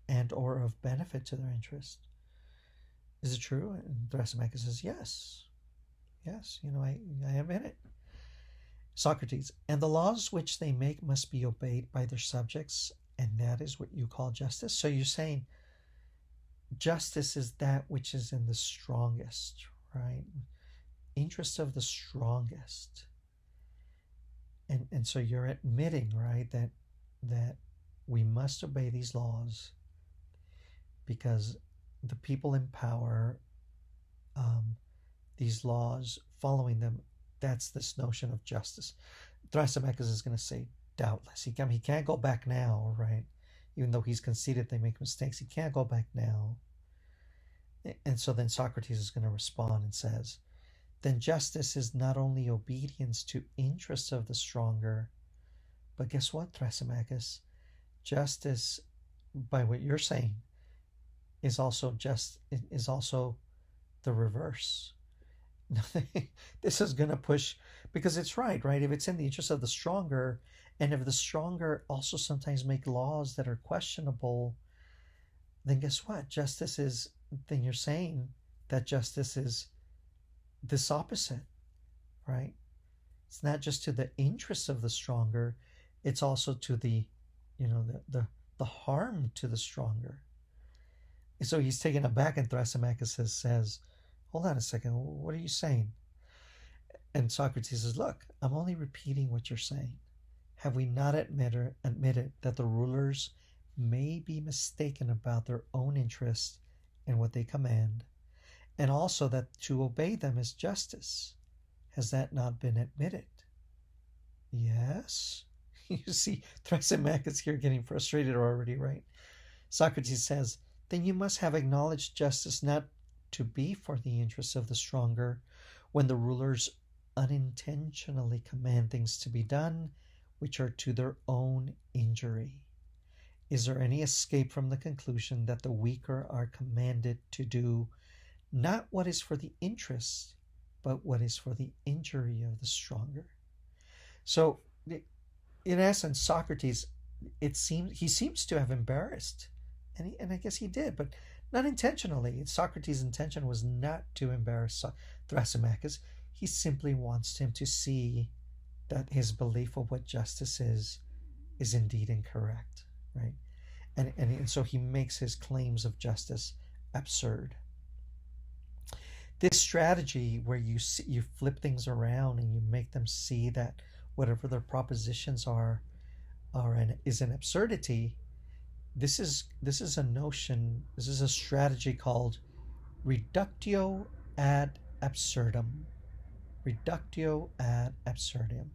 and or of benefit to their interest. Is it true? And Thrasymachus says, yes. Yes, I admit it. Socrates, and the laws which they make must be obeyed by their subjects, and that is what you call justice? So you're saying justice is that which is in the strongest, right? Interest of the strongest. And so you're admitting, right, that we must obey these laws because the people in power these laws, following them, that's this notion of justice. Thrasymachus is going to say, doubtless. He can't go back now, right? Even though he's conceded they make mistakes, he can't go back now. And so then Socrates is going to respond and says, then justice is not only obedience to interests of the stronger, but guess what, Thrasymachus? Justice, by what you're saying, is also the reverse. This is going to push, because it's right? If it's in the interest of the stronger, and if the stronger also sometimes make laws that are questionable, then guess what? Then you're saying that justice is this opposite, right? It's not just to the interests of the stronger, it's also to the harm to the stronger. And so he's taken aback, and Thrasymachus says, hold on a second, what are you saying? And Socrates says, look, I'm only repeating what you're saying. Have we not admitted that the rulers may be mistaken about their own interests and what they command, and also that to obey them is justice? Has that not been admitted? Yes. You see, Thrasymachus here getting frustrated already, right? Socrates says, then you must have acknowledged justice not to be for the interests of the stronger, when the rulers unintentionally command things to be done which are to their own injury. Is there any escape from the conclusion that the weaker are commanded to do not what is for the interest, but what is for the injury of the stronger? So, in essence, Socrates, he seems to have embarrassed, and I guess he did, but not intentionally. Socrates' intention was not to embarrass Thrasymachus. He simply wants him to see that his belief of what justice is indeed incorrect, right? And so he makes his claims of justice absurd. This strategy where you flip things around and you make them see that whatever their propositions is an absurdity. This is a notion. This is a strategy called reductio ad absurdum. Reductio ad absurdum.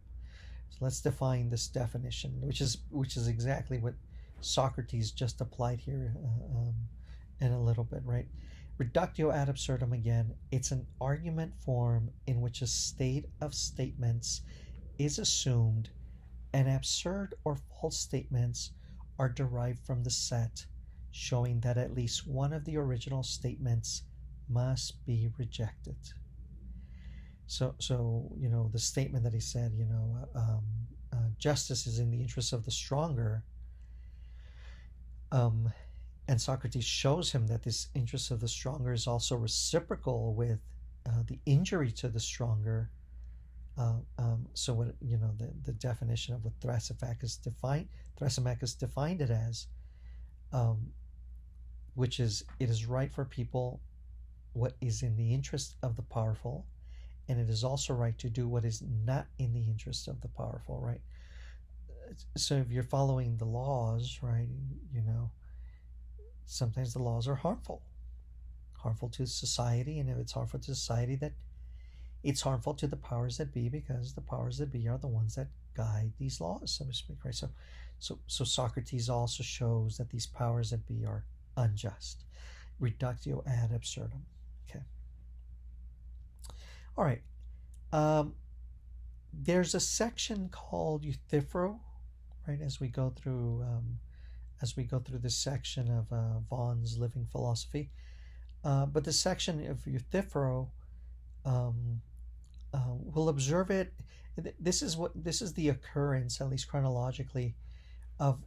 So let's define this definition, which is exactly what Socrates just applied here in a little bit, right? Reductio ad absurdum, again, it's an argument form in which a state of statements is assumed, and absurd or false statements are derived from the set, showing that at least one of the original statements must be rejected. So the statement that he said, justice is in the interest of the stronger, and Socrates shows him that this interest of the stronger is also reciprocal with the injury to the stronger. So what the definition of what Thrasymachus defined it as, which is, it is right for people what is in the interest of the powerful, and it is also right to do what is not in the interest of the powerful, right? So if you're following the laws, right, sometimes the laws are harmful to society, and if it's harmful to society, that it's harmful to the powers that be, because the powers that be are the ones that guide these laws, so to speak, right? So Socrates also shows that these powers that be are unjust. Reductio ad absurdum. Okay. All right. There's a section called Euthyphro, right? As we go through this section of Vaughan's Living Philosophy, but the section of Euthyphro, we'll observe it. This is the occurrence, at least chronologically, of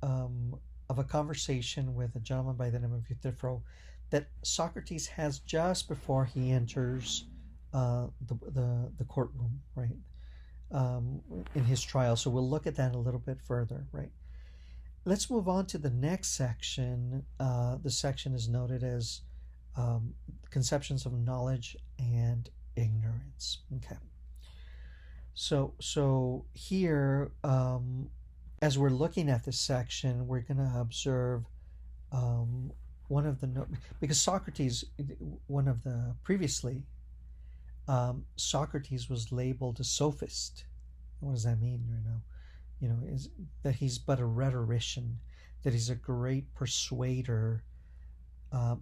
a conversation with a gentleman by the name of Euthyphro that Socrates has just before he enters the courtroom, right, in his trial. So we'll look at that a little bit further, right? Let's move on to the next section. The section is noted as conceptions of knowledge and ignorance. Okay. So here, as we're looking at this section, we're going to observe one of the because Socrates, previously Socrates was labeled a sophist. What does that mean? Is that he's but a rhetorician, that he's a great persuader. Uh,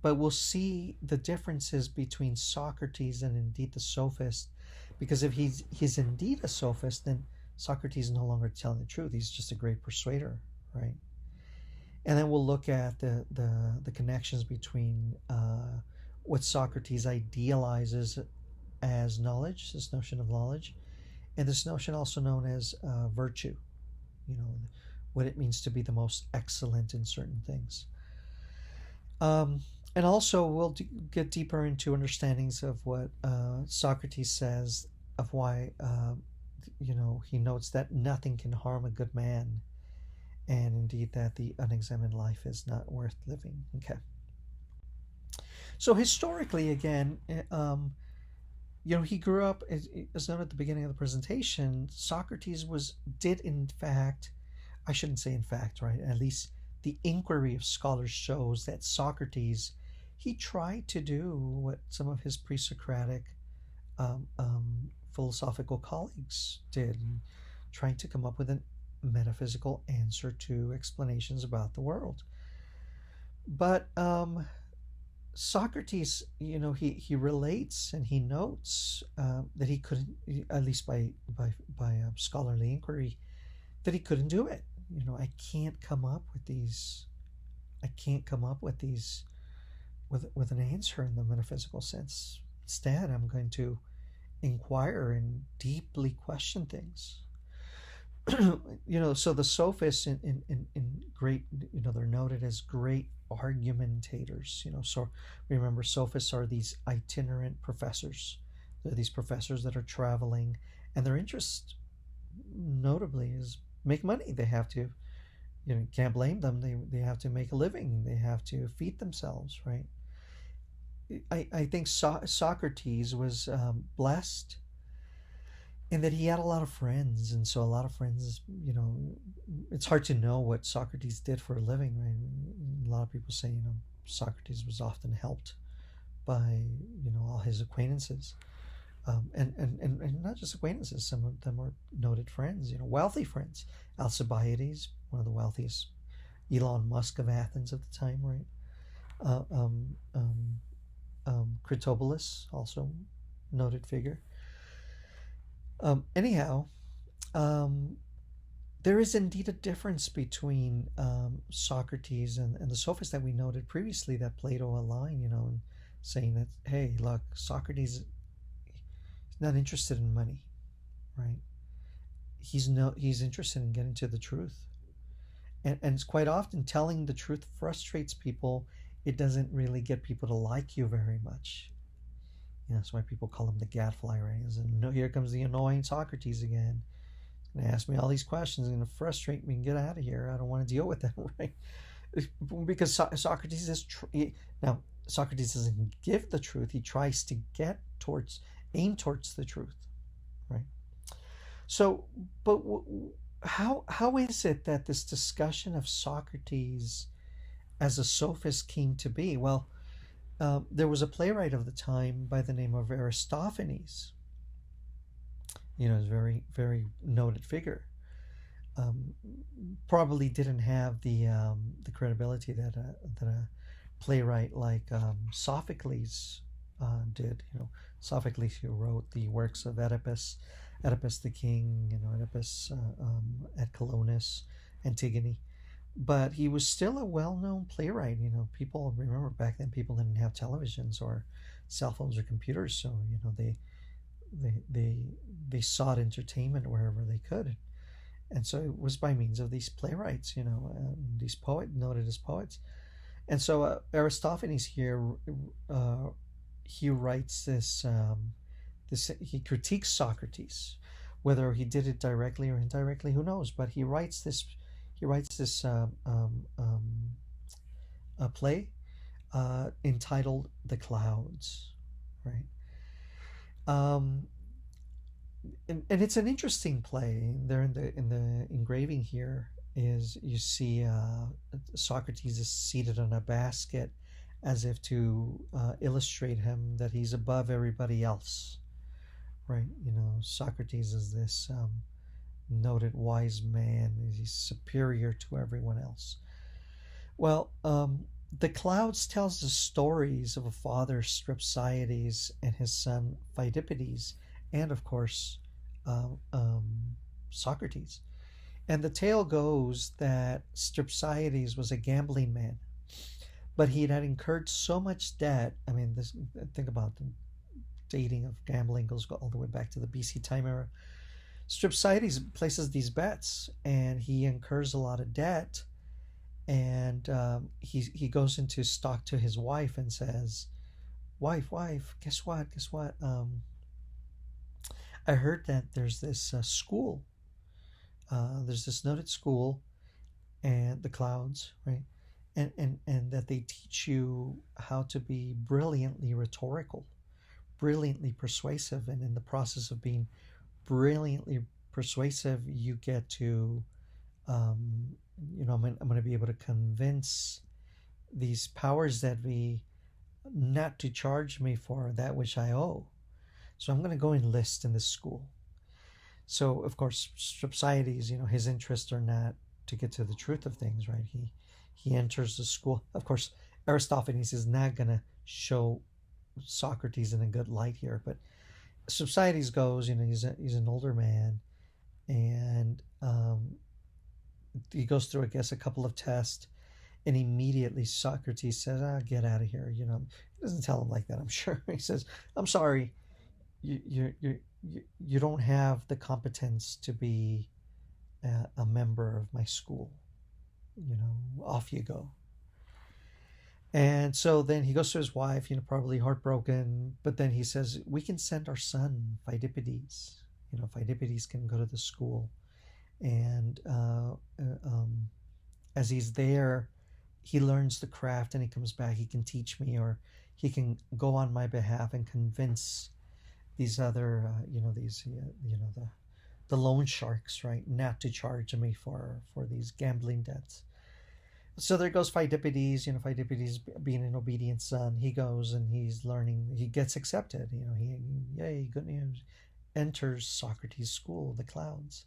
but we'll see the differences between Socrates and indeed the sophist, because if he's indeed a sophist, then Socrates is no longer telling the truth. He's just a great persuader, right? And then we'll look at the connections between what Socrates idealizes as knowledge, this notion of knowledge, and this notion also known as virtue, you know, what it means to be the most excellent in certain things. And also, we'll get deeper into understandings of what Socrates says of why, he notes that nothing can harm a good man, and indeed that the unexamined life is not worth living. Okay. So historically, again, he grew up, as noted at the beginning of the presentation. Socrates did in fact, I shouldn't say in fact, right? At least the inquiry of scholars shows that Socrates, he tried to do what some of his pre-Socratic philosophical colleagues did, trying to come up with a metaphysical answer to explanations about the world. But Socrates, he relates and he notes that he couldn't, at least by scholarly inquiry, that he couldn't do it. I can't come up with these. I can't come up with these with an answer in the metaphysical sense. Instead, I'm going to inquire and deeply question things. So the sophists in great, they're noted as great argumentators. So remember, sophists are these itinerant professors. They're these professors that are traveling, and their interest, notably, is make money. They have to, you can't blame them. They have to make a living. They have to feed themselves, right? I think Socrates was blessed in that he had a lot of friends, and so a lot of friends, it's hard to know what Socrates did for a living, right? A lot of people say, Socrates was often helped by, all his acquaintances. And not just acquaintances, some of them were noted friends, wealthy friends. Alcibiades, one of the wealthiest, Elon Musk of Athens at the time, right? Critobulus, also noted figure. Anyhow, there is indeed a difference between Socrates and the sophists that we noted previously that Plato aligned, and saying that, hey, look, Socrates is not interested in money, right? He's interested in getting to the truth. And it's quite often telling the truth frustrates people. It doesn't really get people to like you very much. That's why people call him the gadfly, right? And here comes the annoying Socrates again. He's going to ask me all these questions. He's going to frustrate me and get out of here. I don't want to deal with that, right? Because Socrates is... Now, Socrates doesn't give the truth. He tries to aim towards the truth, right? So, but how is it that this discussion of Socrates as a sophist came to be? Well, there was a playwright of the time by the name of Aristophanes. A very, very noted figure. Probably didn't have the credibility that a playwright like Sophocles did. Sophocles, who wrote the works of Oedipus the King, Oedipus at Colonus, Antigone. But he was still a well-known playwright. People remember back then people didn't have televisions or cell phones or computers, so they sought entertainment wherever they could, and so it was by means of these playwrights, these noted as poets. And so Aristophanes here, he writes this. He critiques Socrates, whether he did it directly or indirectly, who knows? But he writes this. He writes this a play entitled "The Clouds," right? And it's an interesting play. There in the engraving here is you see Socrates is seated on a basket as if to illustrate him that he's above everybody else, right? Socrates is this noted wise man. He's superior to everyone else. Well, the Clouds tells the stories of a father, Strepsiades, and his son Pheidippides, and of course, um, um, Socrates. And the tale goes that Strepsiades was a gambling man, but he had incurred so much debt. I mean, this think about the dating of gambling goes all the way back to the BC time era. Strepsiades places these bets, and he incurs a lot of debt. And he goes into talk to his wife and says, "Wife, guess what? Guess what? I heard that there's this school. There's this noted school, and the Clouds, right? And that they teach you how to be brilliantly rhetorical, brilliantly persuasive, and in the process of being brilliantly persuasive, you get to, um, I'm going to be able to convince these powers that be not to charge me for that which I owe. So I'm going to go enlist in this school." So of course, Strepsiades, his interests are not to get to the truth of things, right? He enters the school. Of course, Aristophanes is not going to show Socrates in a good light here, but Strepsiades goes. He's an older man, and he goes through, I guess, a couple of tests, and immediately Socrates says, "Get out of here." He doesn't tell him like that, I'm sure. He says, "I'm sorry, you don't have the competence to be a member of my school. Off you go." And so then he goes to his wife, probably heartbroken, but then he says, "We can send our son, Pheidippides. Pheidippides can go to the school. And as he's there, he learns the craft and he comes back. He can teach me, or he can go on my behalf and convince these other, the loan sharks, right, not to charge me for these gambling debts." So there goes Pheidippides. Pheidippides being an obedient son, he goes and he's learning. He gets accepted. Yay, good news. Enters Socrates' school, the Clouds.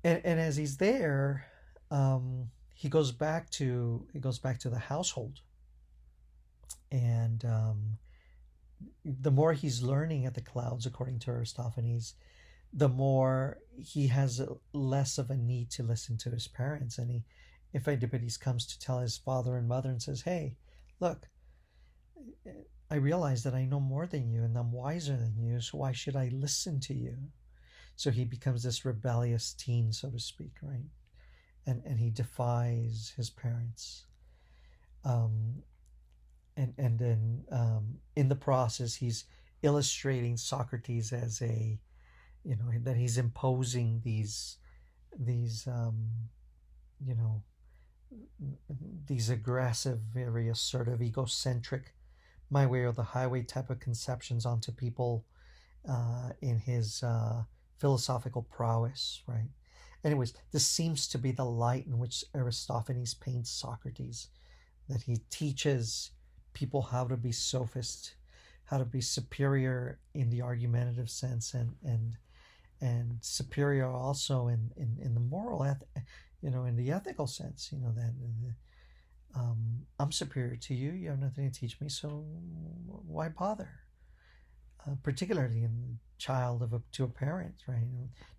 And as he's there, he goes back to the household, and the more he's learning at the Clouds, according to Aristophanes, the more he has less of a need to listen to his parents. And if Pheidippides comes to tell his father and mother and says, "Hey, look, I realize that I know more than you and I'm wiser than you, so why should I listen to you?" So he becomes this rebellious teen, so to speak, right? And he defies his parents. Um, and then in the process, he's illustrating Socrates as that he's imposing these you know these aggressive, very assertive, egocentric, my way or the highway type of conceptions onto people in his philosophical prowess, right? Anyways, this seems to be the light in which Aristophanes paints Socrates, that he teaches people how to be sophist, how to be superior in the argumentative sense, and superior also in the moral in the ethical sense, that I'm superior to you. You have nothing to teach me, so why bother? Particularly in child to a parent, right?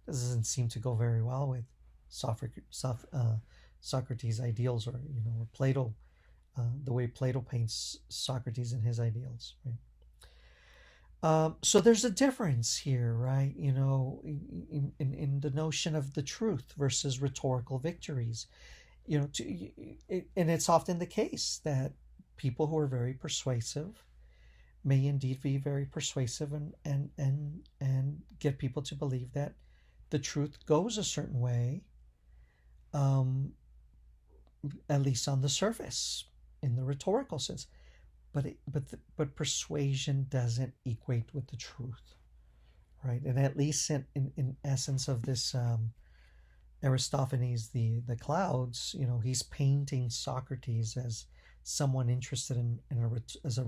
This doesn't seem to go very well with Socrates' ideals, or Plato, the way Plato paints Socrates and his ideals, right? So there's a difference here, right? In the notion of the truth versus rhetorical victories. And it's often the case that people who are very persuasive may indeed be very persuasive and get people to believe that the truth goes a certain way, at least on the surface, in the rhetorical sense. But persuasion doesn't equate with the truth, right? And at least in essence of this Aristophanes, the Clouds, he's painting Socrates as someone interested as a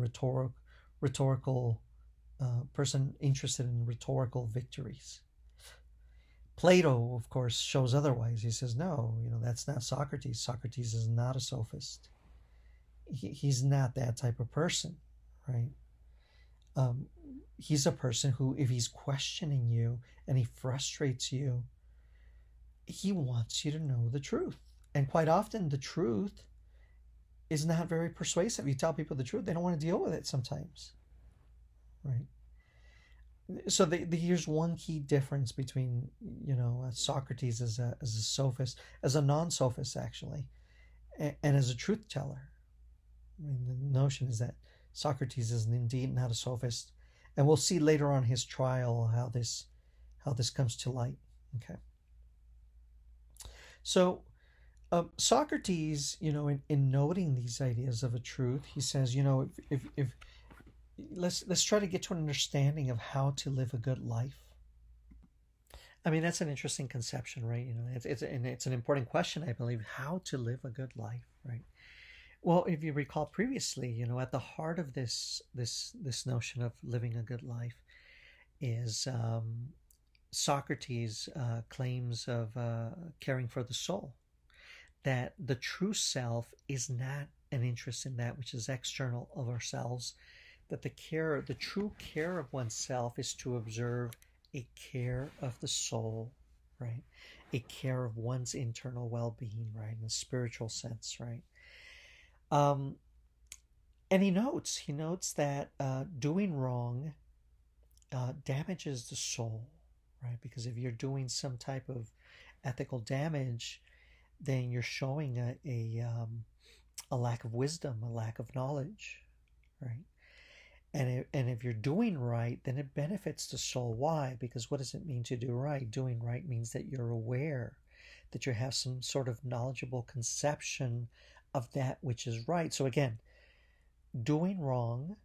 rhetorical person interested in rhetorical victories. Plato, of course, shows otherwise. He says, no, that's not Socrates. Socrates is not a sophist. He's not that type of person, right? Um, he's a person who, if he's questioning you and he frustrates you, he wants you to know the truth. And quite often, the truth is not very persuasive. You tell people the truth, they don't want to deal with it sometimes, right? So here's one key difference between Socrates as a sophist, as a non-sophist actually, and as a truth teller. I mean, the notion is that Socrates is indeed not a sophist, and we'll see later on his trial how this comes to light. Okay. So Socrates, in noting these ideas of a truth, he says, if let's try to get to an understanding of how to live a good life. I mean, that's an interesting conception, right? It's an important question, I believe, how to live a good life, right? Well, if you recall previously, at the heart of this notion of living a good life is Socrates' claims of caring for the soul, that the true self is not an interest in that which is external of ourselves, that the true care of oneself is to observe a care of the soul, right? A care of one's internal well-being, right? In a spiritual sense, right? Um, and he notes that doing wrong damages the soul, right? Because if you're doing some type of ethical damage, then you're showing a lack of wisdom, a lack of knowledge, right? And if you're doing right, then it benefits the soul. Why? Because what does it mean to do right? Doing right means that you're aware, that you have some sort of knowledgeable conception of that which is right. So again, doing wrong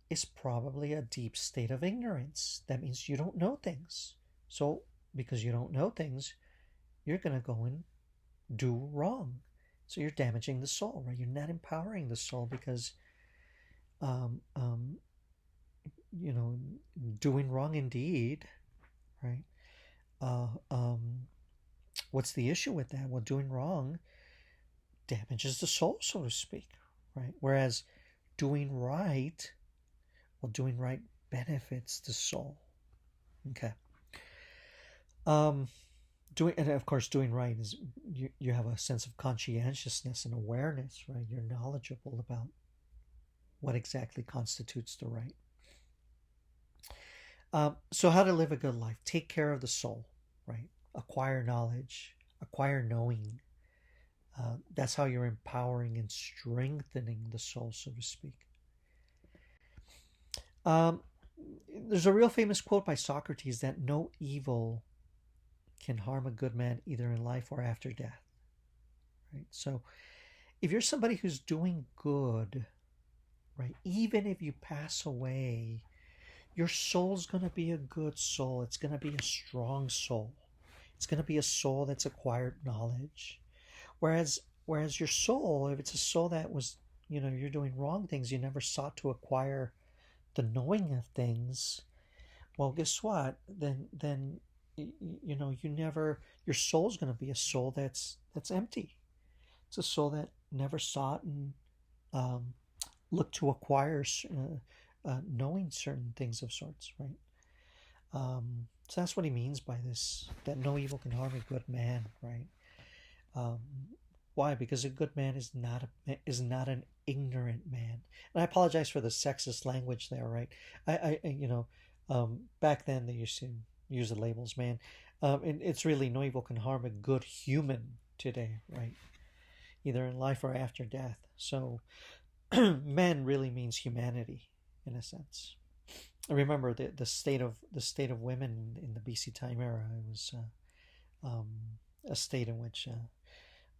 is probably a deep state of ignorance. That means you don't know things. So because you don't know things, you're going to go and do wrong. So you're damaging the soul, right? You're not empowering the soul because um, um, doing wrong indeed, right? Uh, um, what's the issue with that? Well, doing wrong damages the soul, so to speak, right? Whereas doing right, doing right benefits the soul. Okay. And of course, doing right is you have a sense of conscientiousness and awareness, right? You're knowledgeable about what exactly constitutes the right. So how to live a good life? Take care of the soul, right? Acquire knowledge, acquire knowing. That's how you're empowering and strengthening the soul, so to speak. There's a real famous quote by Socrates that no evil can harm a good man either in life or after death. Right? So if you're somebody who's doing good, right, even if you pass away, your soul's going to be a good soul. It's going to be a strong soul. It's going to be a soul that's acquired knowledge. Whereas your soul, if it's a soul that was, you're doing wrong things, you never sought to acquire the knowing of things, well, guess what? Then your soul's going to be a soul that's empty. It's a soul that never sought and looked to acquire knowing certain things of sorts, right? So that's what he means by this, that no evil can harm a good man, right? Why? Because a good man is not an ignorant man. And I apologize for the sexist language there, right? Back then they used to use the labels man. And it's really no evil can harm a good human today, right? Either in life or after death. So men really means humanity in a sense. Remember the state of women in the BC time era. It was a state in which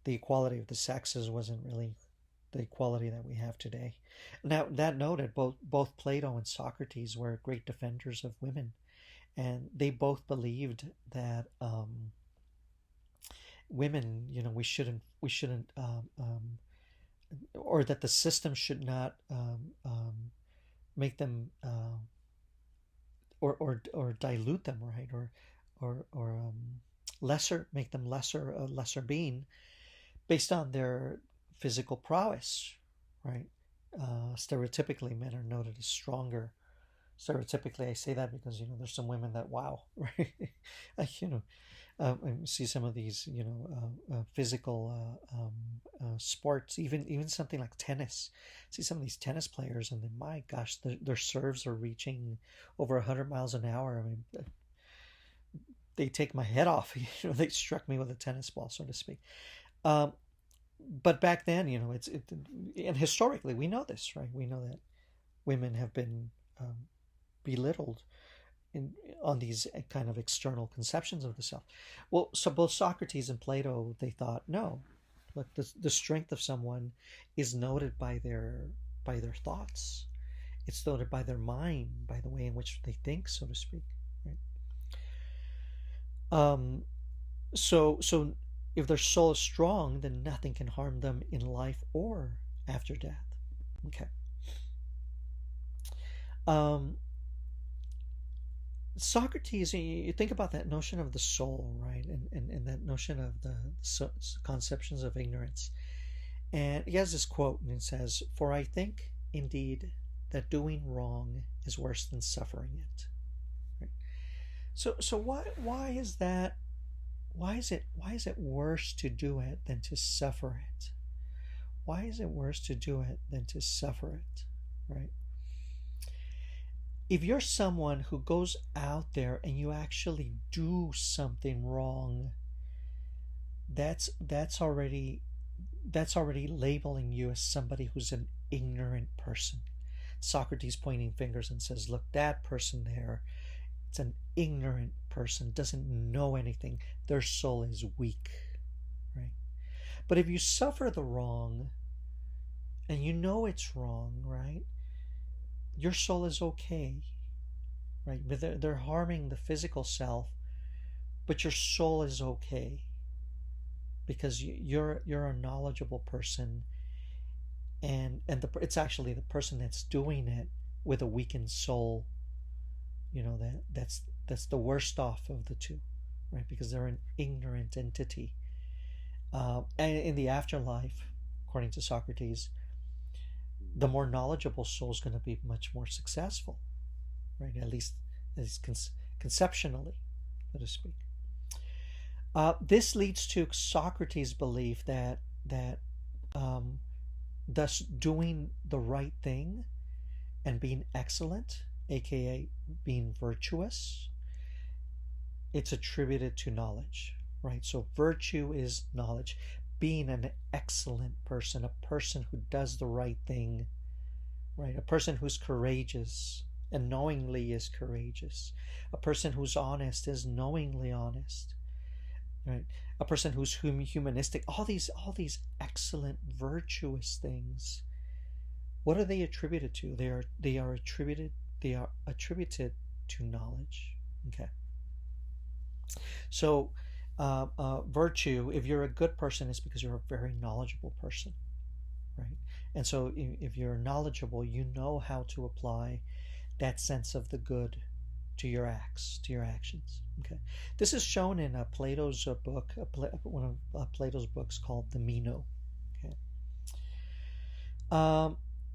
the equality of the sexes wasn't really the equality that we have today. Now that noted, both Plato and Socrates were great defenders of women, and they both believed that women, we shouldn't or that the system should not make them or dilute them, right? Or lesser, make them lesser, a lesser being based on their physical prowess, right? Stereotypically, men are noted as stronger. Stereotypically, I say that because there's some women that wow, right? I see some of these physical sports, even something like tennis. I see some of these tennis players, and then my gosh, their serves are reaching over 100 miles an hour. I mean, they take my head off. They struck me with a tennis ball, so to speak. Um, but back then, and historically, we know this, right? We know that women have been belittled in, on these kind of external conceptions of the self. Well, so both Socrates and Plato, they thought, no, look, the strength of someone is noted by their thoughts. It's noted by their mind, by the way in which they think, so to speak. Right? Um, so if their soul is strong, then nothing can harm them in life or after death. Okay. Um, Socrates, you think about that notion of the soul, right? And that notion of the conceptions of ignorance. And he has this quote, and it says, "For I think, indeed, that doing wrong is worse than suffering it." Right? So why is that? Why is it worse to do it than to suffer it? Why is it worse to do it than to suffer it? Right? If you're someone who goes out there and you actually do something wrong, that's already labeling you as somebody who's an ignorant person. Socrates pointing fingers and says, look, that person there, it's an ignorant person, doesn't know anything. Their soul is weak, right? But if you suffer the wrong and you know it's wrong, right? Your soul is okay, right? But they're harming the physical self, but your soul is okay because you're a knowledgeable person, and it's actually the person that's doing it with a weakened soul. That's the worst off of the two, right? Because they're an ignorant entity. And in the afterlife, according to Socrates, the more knowledgeable soul is going to be much more successful, right? At least conceptually, so to speak. This leads to Socrates' belief that thus doing the right thing and being excellent, aka being virtuous, it's attributed to knowledge, right? So virtue is knowledge. Being an excellent person, a person who does the right thing, right? A person who's courageous and knowingly is courageous. A person who's honest is knowingly honest, right? A person who's humanistic. All these excellent, virtuous things. What are they attributed to? They are attributed to knowledge. Okay. So virtue, if you're a good person, it's because you're a very knowledgeable person, right? And so if you're knowledgeable, you know how to apply that sense of the good to your acts, to your actions. Okay, this is shown in Plato's book, one of Plato's books called the Meno. Okay,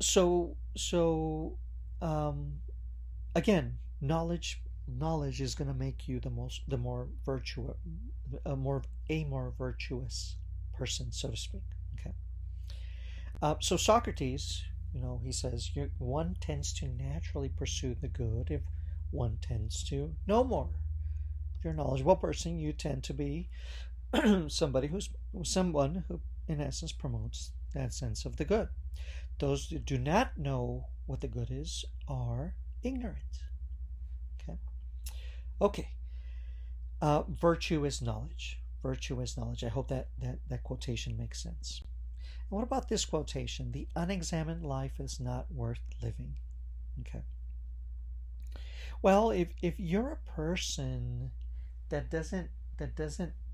so again, knowledge is going to make you a more virtuous person, so to speak. Okay. So Socrates, he says one tends to naturally pursue the good if one tends to know more. If you're a knowledgeable person, you tend to be someone who, in essence, promotes that sense of the good. Those who do not know what the good is are ignorant. Okay. Virtue is knowledge. Virtue is knowledge. I hope that quotation makes sense. And what about this quotation? The unexamined life is not worth living. Okay. Well, if you're a person that doesn't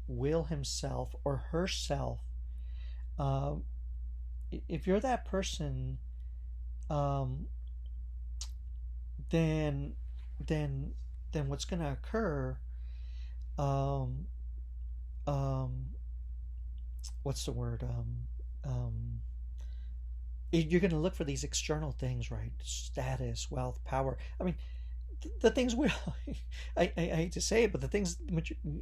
will himself or herself if you're that person, um, then then then what's going to occur? Um, um, what's the word? You're going to look for these external things, right? Status, wealth, power. I mean, the things we I hate to say it, but the things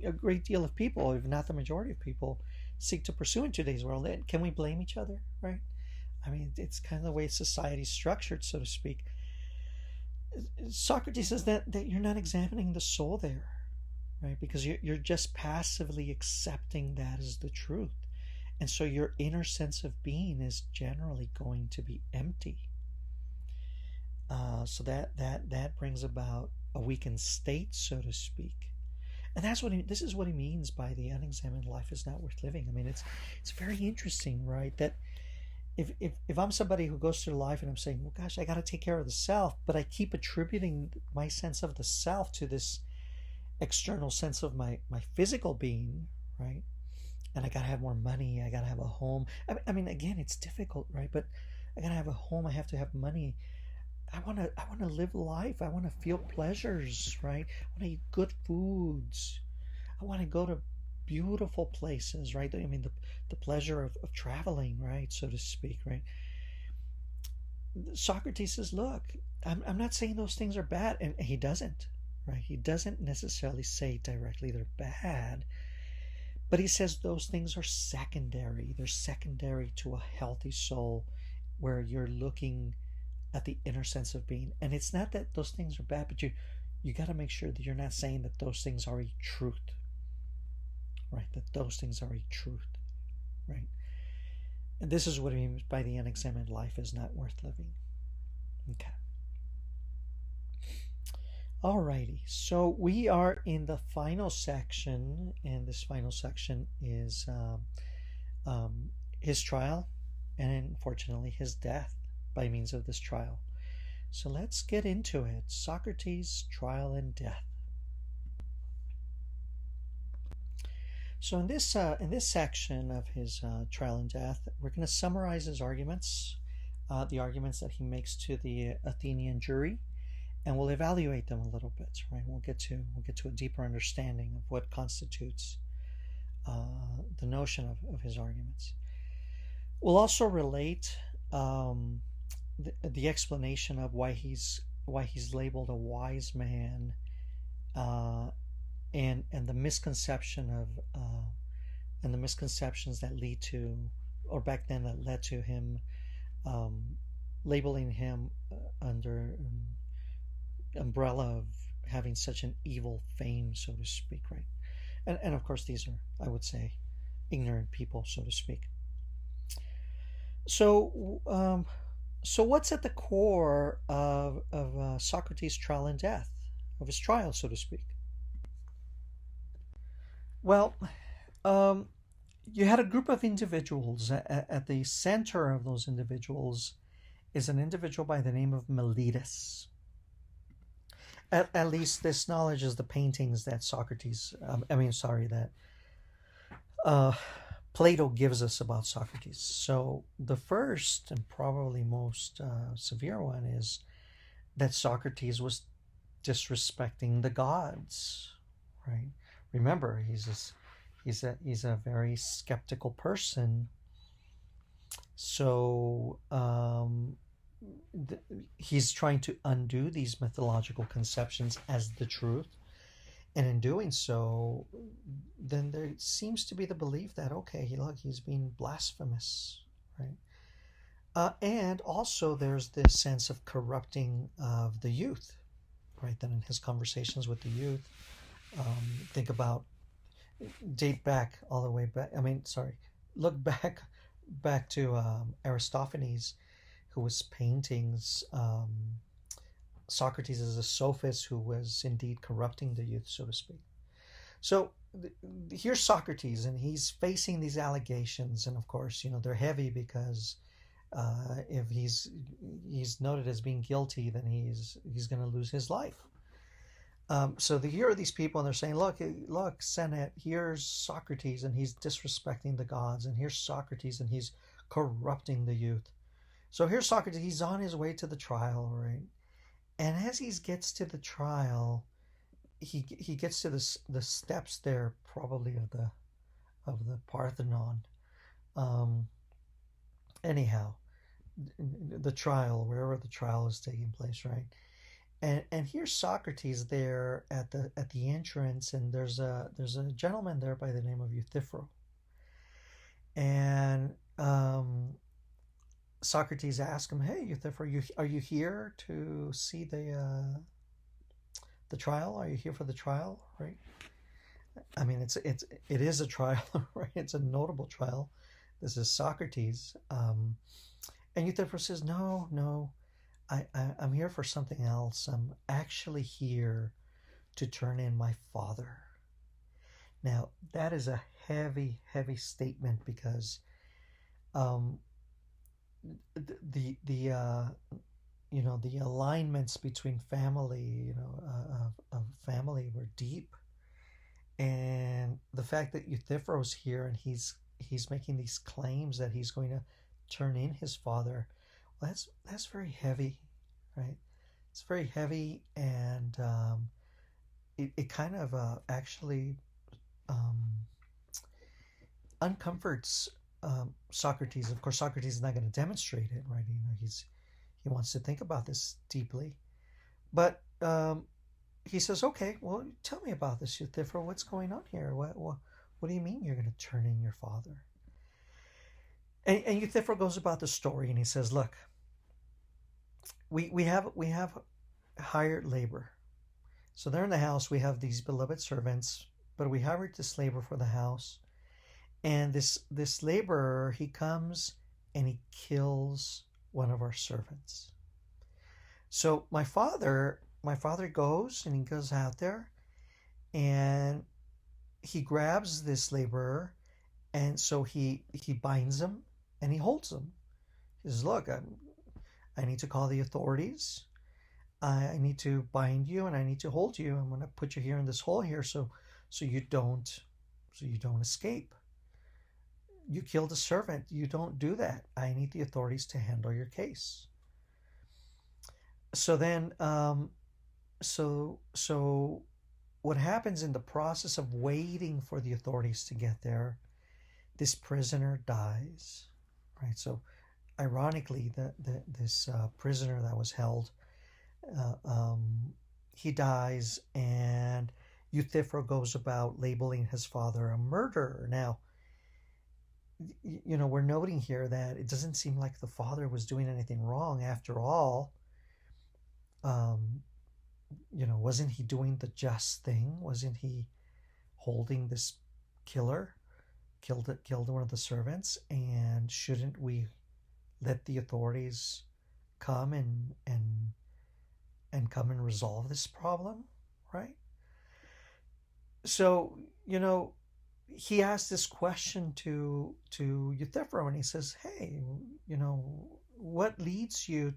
a great deal of people, if not the majority of people, seek to pursue in today's world. And can we blame each other, right? I mean, it's kind of the way society's structured, so to speak. Socrates says that you're not examining the soul there, right? Because you're just passively accepting that as the truth. And so your inner sense of being is generally going to be empty. So that brings about a weakened state, so to speak. And this is what he means by the unexamined life is not worth living. I mean, it's very interesting, right? That if I'm somebody who goes through life and I'm saying, well, gosh, I got to take care of the self, but I keep attributing my sense of the self to this external sense of my physical being, right? And I got to have more money. I got to have a home. I mean, again, it's difficult, right? But I got to have a home. I have to have money. I want to live life. I want to feel pleasures, right? I want to eat good foods. I want to go to beautiful places, right? I mean, the pleasure of traveling, right, so to speak, right? Socrates says, look, I'm not saying those things are bad, and he doesn't, right? He doesn't necessarily say directly they're bad, but he says those things are secondary. They're secondary to a healthy soul where you're looking at the inner sense of being. And it's not that those things are bad, but you got to make sure that you're not saying that those things are a truth, right? That those things are a truth, right? And this is what he means by the unexamined life is not worth living. Okay. Alrighty, so we are in the final section, and this final section is his trial and unfortunately his death by means of this trial. So let's get into it. Socrates' trial and death. So in this section of his trial and death, we're going to summarize his arguments, the arguments that he makes to the Athenian jury, and we'll evaluate them a little bit. Right, we'll get to a deeper understanding of what constitutes the notion of his arguments. We'll also relate the explanation of why he's labeled a wise man, and the misconception of and the misconceptions that lead to, or back then that led to him labeling him under umbrella of having such an evil fame, so to speak, right? And of course these are, I would say, ignorant people, so to speak. So what's at the core of Socrates' trial and death, of his trial, so to speak? Well, you had a group of individuals. At the center of those individuals is an individual by the name of Meletus. At least this knowledge is the paintings that Plato gives us about Socrates. So the first and probably most severe one is that Socrates was disrespecting the gods, right? Remember, he's a very skeptical person. So he's trying to undo these mythological conceptions as the truth, and in doing so, then there seems to be the belief that, okay, look, he's being blasphemous, right? And also there's this sense of corrupting of the youth, right? That in his conversations with the youth, date back all the way back. Look back to Aristophanes, who was painting Socrates as a sophist who was indeed corrupting the youth, so to speak. So here's Socrates, and he's facing these allegations, and of course, they're heavy because if he's noted as being guilty, then he's going to lose his life. So here are these people, and they're saying, look, Senate, here's Socrates, and he's disrespecting the gods, and here's Socrates, and he's corrupting the youth. So here's Socrates. He's on his way to the trial, right? And as he gets to the trial, he gets to the steps there, probably of the Parthenon. Um, anyhow, the trial, wherever the trial is taking place, right? And here's Socrates there at the entrance, and there's a gentleman there by the name of Euthyphro, and Socrates asks him, "Hey, Euthyphro, are you here to see the trial? Are you here for the trial?" Right? I mean, it is a trial, right? It's a notable trial. This is Socrates, and Euthyphro says, "No, no, I'm here for something else. I'm actually here to turn in my father." Now, that is a heavy, heavy statement because um, the the alignments between family, of family were deep, and the fact that Euthyphro's here and he's making these claims that he's going to turn in his father, well, that's very heavy, right? It's very heavy, and it kind of actually um, uncomforts Socrates. Of course, Socrates is not going to demonstrate it, right? He wants to think about this deeply, but he says, "Okay, well, tell me about this, Euthyphro. What's going on here? What do you mean you're going to turn in your father?" And Euthyphro goes about the story, and he says, "Look, we have hired labor. So they're in the house. We have these beloved servants, but we hired this labor for the house. And this laborer, he comes and he kills one of our servants. So my father goes and he goes out there and he grabs this laborer, and so he binds him and he holds him. He says, "Look, I need to call the authorities. I need to bind you and I need to hold you. I'm going to put you here in this hole here so you don't escape. You killed a servant. You don't do that. I need the authorities to handle your case." So then, so what happens in the process of waiting for the authorities to get there? This prisoner dies, right? So, ironically, this prisoner that was held, uh, um, he dies, and Euthyphro goes about labeling his father a murderer. Now, we're noting here that it doesn't seem like the father was doing anything wrong. After all, um, wasn't he doing the just thing? Wasn't he holding this killer, killed one of the servants? And shouldn't we let the authorities come and come and resolve this problem, right? So, he asked this question to Euthyphro, and he says, "Hey, what leads you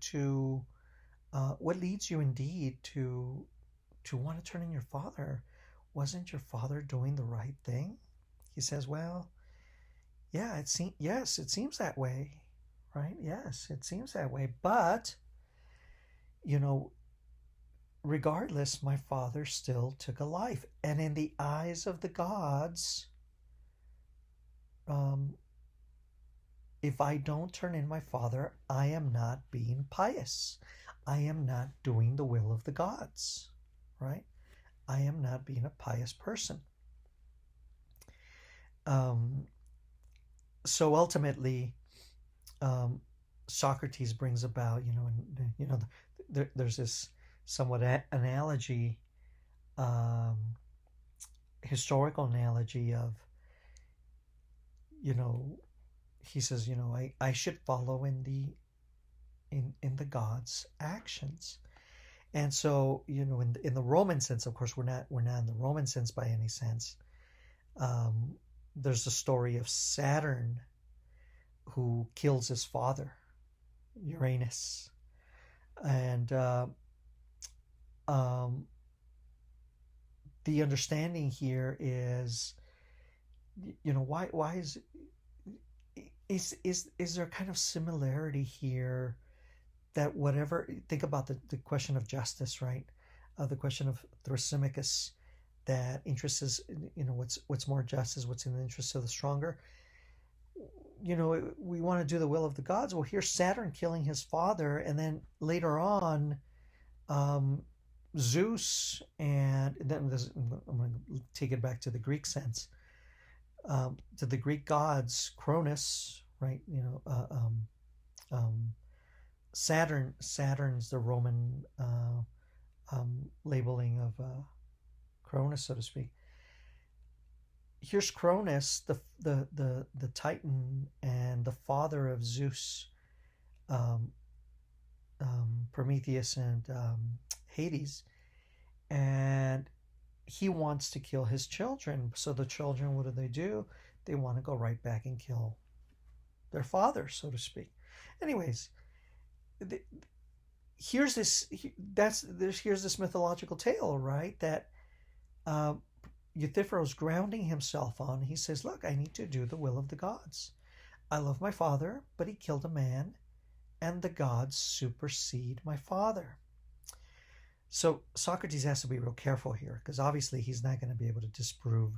indeed to want to turn in your father? Wasn't your father doing the right thing?" He says, "Well, yeah, it seems that way, right? Yes, it seems that way, but you know, regardless, my father still took a life, and in the eyes of the gods, um, if I don't turn in my father, I am not being pious. I am not doing the will of the gods, right? I am not being a pious person." Um, so ultimately, um, Socrates brings about, there's this somewhat analogy, um, historical analogy of, you know, he says, I should follow in the gods' actions. And so, in the Roman sense, of course, we're not in the Roman sense by any sense. Um, there's the story of Saturn who kills his father, Uranus, and um, the understanding here is, why is is there kind of similarity here that whatever, think about the question of justice, right? The question of Thrasymachus, that interest is, what's more just is what's in the interest of the stronger. We want to do the will of the gods. Well, here's Saturn killing his father, and then later on, um, Zeus, and then I'm going to take it back to the Greek sense, to the Greek gods, Cronus, right? Saturn's the Roman labeling of Cronus, so to speak. Here's Cronus, the Titan and the father of Zeus, um, Prometheus, and Hades, and he wants to kill his children. So the children, what do? They want to go right back and kill their father, so to speak. Anyways, here's this mythological tale, right? That Euthyphro's grounding himself on. He says, look, I need to do the will of the gods. I love my father, but he killed a man, and the gods supersede my father. So Socrates has to be real careful here, because obviously he's not going to be able to disprove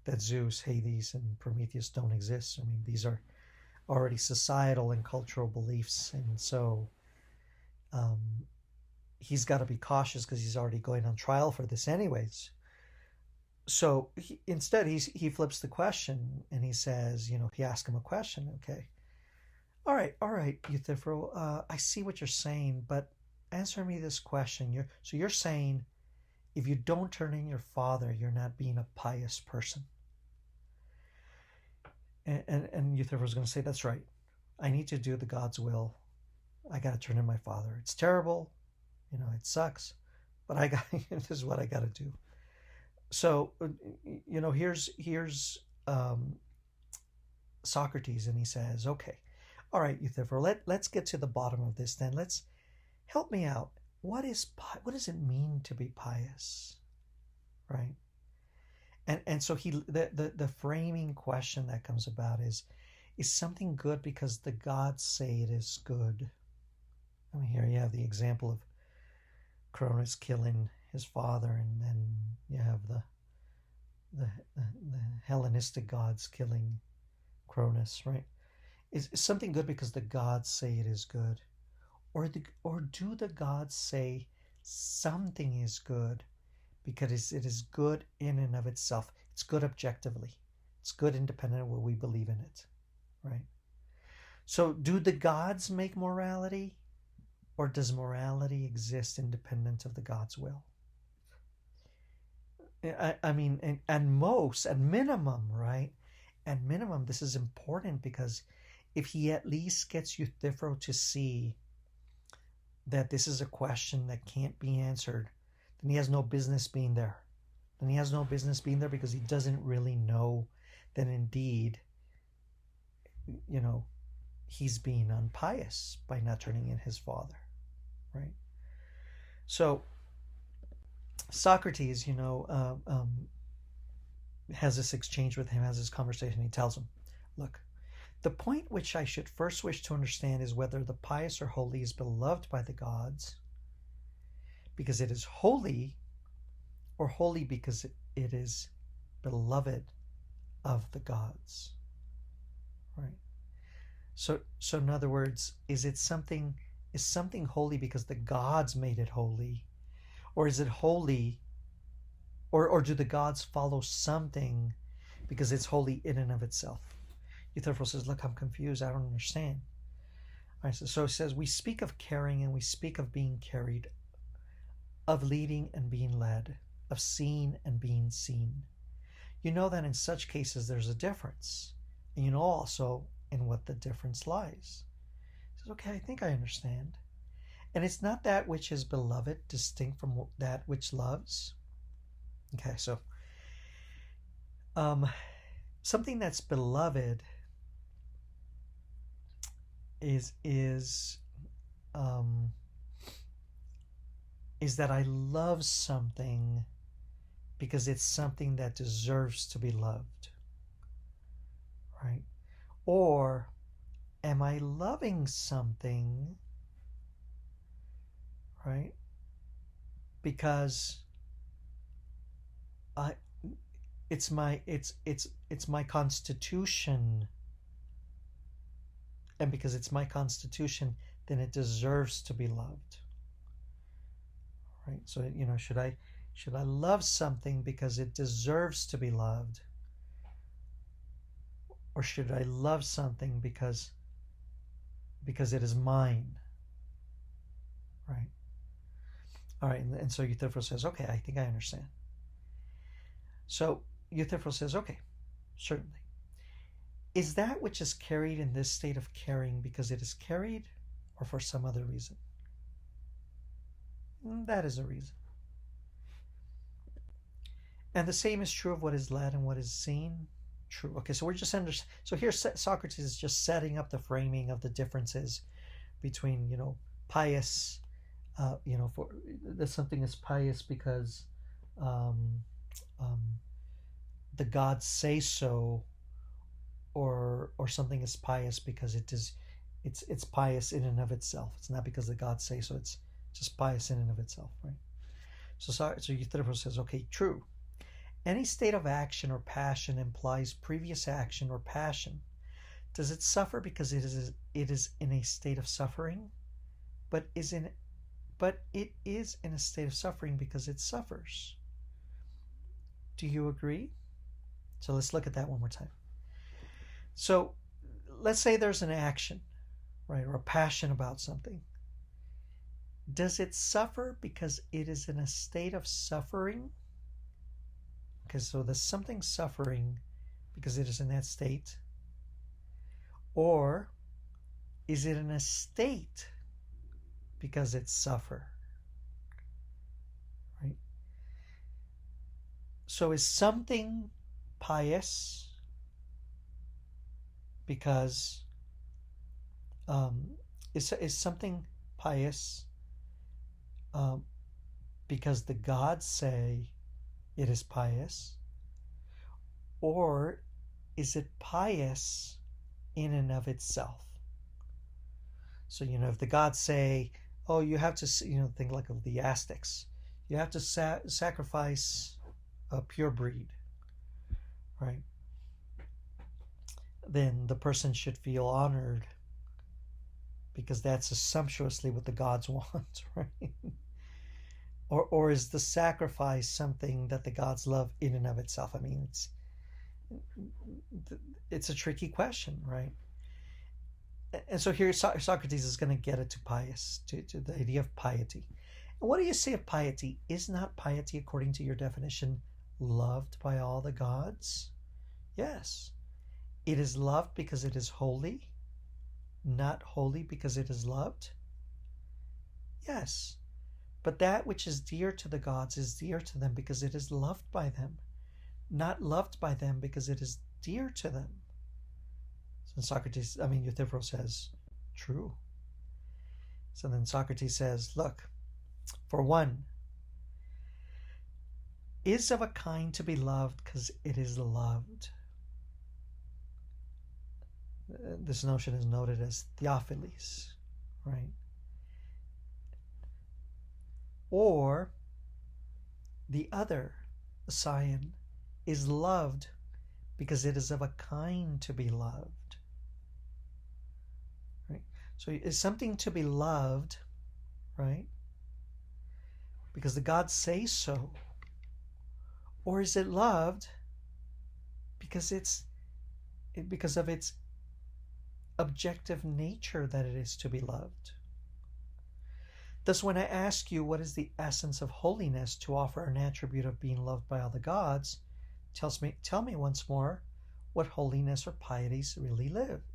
that Zeus, Hades, and Prometheus don't exist. I mean, these are already societal and cultural beliefs, and so he's got to be cautious because he's already going on trial for this anyways. So instead, he flips the question, and he says, he asks him a question. Okay, all right, Euthyphro, I see what you're saying, but answer me this question. You're saying if you don't turn in your father, you're not being a pious person. And Euthyphro's going to say, that's right. I need to do the God's will. I got to turn in my father. It's terrible. It sucks. But this is what I got to do. So, here's Socrates, and he says, okay, all right, Euthyphro, let's get to the bottom of this then. Let's help me out. What does it mean to be pious? Right? And so the framing question that comes about is something good because the gods say it is good? I mean, here you have the example of Cronus killing his father, and then you have the Hellenistic gods killing Cronus, right? Is something good because the gods say it is good? Or do the gods say something is good because it is good in and of itself? It's good objectively. It's good independent of what we believe in it, right? So do the gods make morality, or does morality exist independent of the God's will? I mean, at minimum, right? At minimum, this is important because if he at least gets Euthyphro to see that this is a question that can't be answered, then he has no business being there. Then he has no business being there because he doesn't really know that indeed, he's being unpious by not turning in his father, right? So Socrates, has this exchange with him, has this conversation. He tells him, look, the point which I should first wish to understand is whether the pious or holy is beloved by the gods because it is holy, or holy because it is beloved of the gods, right? So in other words, is something holy because the gods made it holy, or is it holy, or do the gods follow something because it's holy in and of itself? Euthyphro says, look, I'm confused. I don't understand. All right, so it says, we speak of caring and we speak of being carried, of leading and being led, of seeing and being seen. You know that in such cases there's a difference, and you know also in what the difference lies. He says, okay, I think I understand. And it's not that which is beloved distinct from that which loves. Okay, so something that's beloved is that I love something because it's something that deserves to be loved, right? Or am I loving something, right? Because I it's my constitution, and because it's my constitution, then it deserves to be loved, right? So should I love something because it deserves to be loved, or should I love something because it is mine, right? All right, and so Euthyphro says, okay, I think I understand. So Euthyphro says, okay, certainly. Is that which is carried in this state of caring because it is carried, or for some other reason? That is a reason. And the same is true of what is led and what is seen. True. Okay, so we're just so here Socrates is just setting up the framing of the differences between pious, for that something is pious because um, um, the gods say so, or something is pious because it's pious in and of itself. It's not because the gods say so. It's just pious in and of itself, right? So Euthyphro says, okay, true. Any state of action or passion implies previous action or passion. Does it suffer because it is in a state of suffering? But it is in a state of suffering because it suffers. Do you agree? So let's look at that one more time. So let's say there's an action, right, or a passion about something. Does it suffer because it is in a state of suffering? Okay, so there's something suffering because it is in that state. Or is it in a state because it suffer? Right? So is something pious because is something pious because the gods say it is pious, or is it pious in and of itself? So if the gods say, oh, you have to think like of the Aztecs, you have to sacrifice a pure breed, right? Then the person should feel honored because that's sumptuously what the gods want, right? Or is the sacrifice something that the gods love in and of itself? I mean, it's a tricky question, right? And so here Socrates is going to get it to pious, to the idea of piety. And what do you say of piety? Is not piety, according to your definition, loved by all the gods? Yes. It is loved because it is holy, not holy because it is loved? Yes. But that which is dear to the gods is dear to them because it is loved by them, not loved by them because it is dear to them. So Euthyphro says, true. So then Socrates says, look, for one, is of a kind to be loved because it is loved. This notion is noted as theophiles, right? Or the other, the scion, is loved because it is of a kind to be loved. Right? So is something to be loved, right? Because the gods say so. Or is it loved because of its objective nature that it is to be loved? Thus, when I ask you what is the essence of holiness to offer an attribute of being loved by all the gods, tell me once more what holiness or piety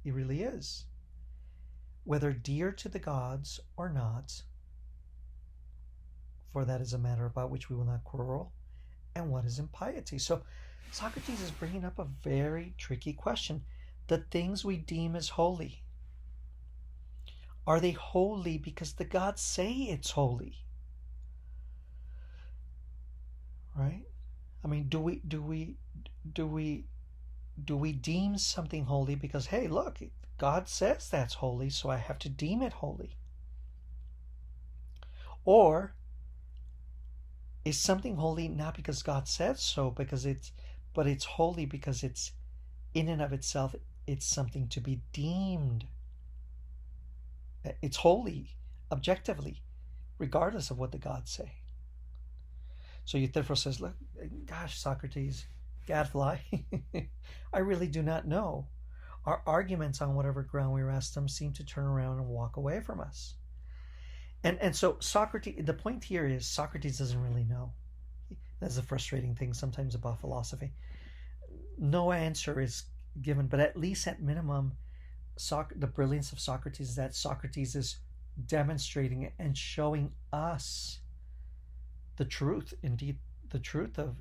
really is, whether dear to the gods or not, for that is a matter about which we will not quarrel, and what is impiety. So Socrates is bringing up a very tricky question. The things we deem as holy, are they holy because the gods say it's holy? Right? I mean, do we deem something holy because, hey, look, God says that's holy, so I have to deem it holy. Or is something holy not because God says so, but it's holy because it's in and of itself, it's something to be deemed. It's holy objectively, regardless of what the gods say. So Euthyphro says, look, gosh, Socrates, gadfly, I really do not know. Our arguments on whatever ground we rest them seem to turn around and walk away from us. And so Socrates, the point here is Socrates doesn't really know. That's the frustrating thing sometimes about philosophy. No answer is given, but at least at minimum, the brilliance of Socrates is that Socrates is demonstrating it and showing us the truth, indeed, the truth of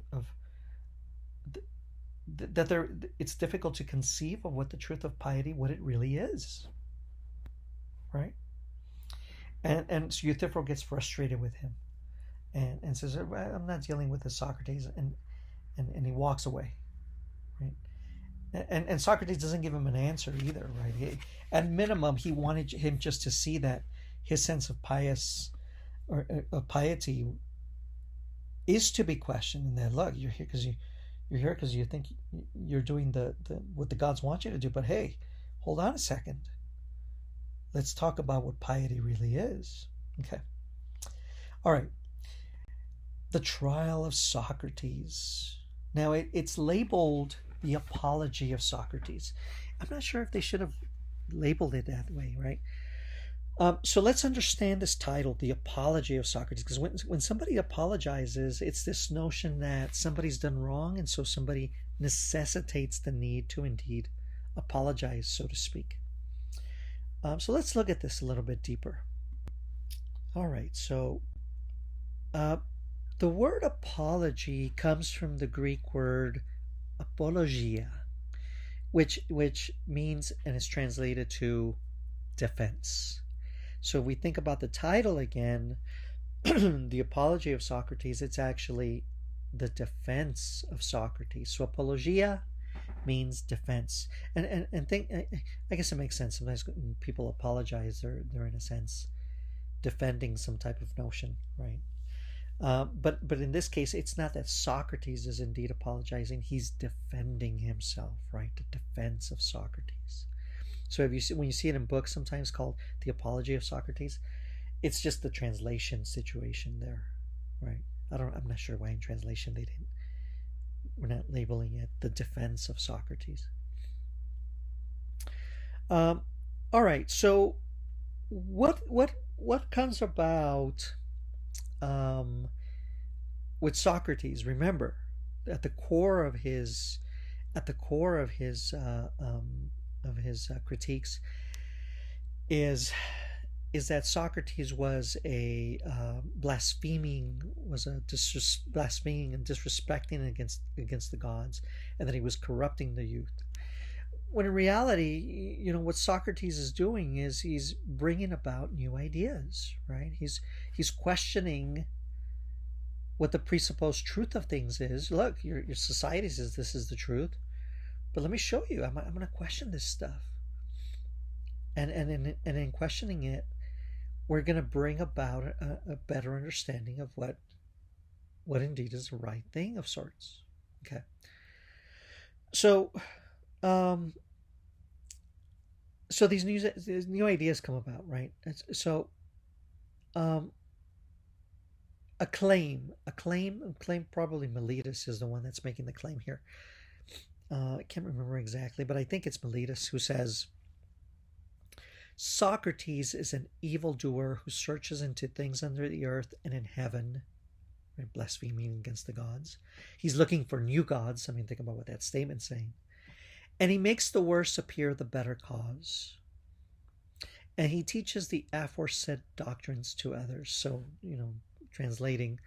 that there. It's difficult to conceive of what the truth of piety, what it really is, right? And so Euthyphro gets frustrated with him, and says, "I'm not dealing with this Socrates," and he walks away, right? And Socrates doesn't give him an answer either, right? At minimum, he wanted him just to see that his sense of piety is to be questioned, and that look, you're here because you think you're doing the what the gods want you to do. But hey, hold on a second. Let's talk about what piety really is. Okay. All right. The trial of Socrates. Now it's labeled the apology of Socrates. I'm not sure if they should have labeled it that way, right? So let's understand this title, the apology of Socrates, because when somebody apologizes, it's this notion that somebody's done wrong, and so somebody necessitates the need to indeed apologize, so to speak. So let's look at this a little bit deeper. All right, so the word apology comes from the Greek word apologia, which means and is translated to defense. So if we think about the title again, the apology of Socrates, it's actually the defense of Socrates. So apologia means defense, and think. I guess it makes sense. Sometimes when people apologize, they're in a sense defending some type of notion, right? But in this case, it's not that Socrates is indeed apologizing; he's defending himself, right? The defense of Socrates. So when you see it in books, sometimes called the Apology of Socrates, it's just the translation situation there, right? I'm not sure why in translation we're not labeling it the defense of Socrates. All right. So what comes about with Socrates? Remember, at the core of his critiques is that Socrates was a blaspheming and disrespecting against the gods, and that he was corrupting the youth. When in reality, what Socrates is doing is he's bringing about new ideas, right? He's questioning what the presupposed truth of things is. Look, your society says this is the truth, but let me show you. I'm going to question this stuff, and in questioning it, we're going to bring about a better understanding of what indeed is the right thing of sorts. Okay. So, so these new ideas come about, right? So, a claim. Probably Meletus is the one that's making the claim here. I can't remember exactly, but I think it's Meletus who says, Socrates is an evildoer who searches into things under the earth and in heaven, right? Blaspheming against the gods. He's looking for new gods. I mean, think about what that statement's saying. And he makes the worse appear the better cause. And he teaches the aforesaid doctrines to others. So, translating,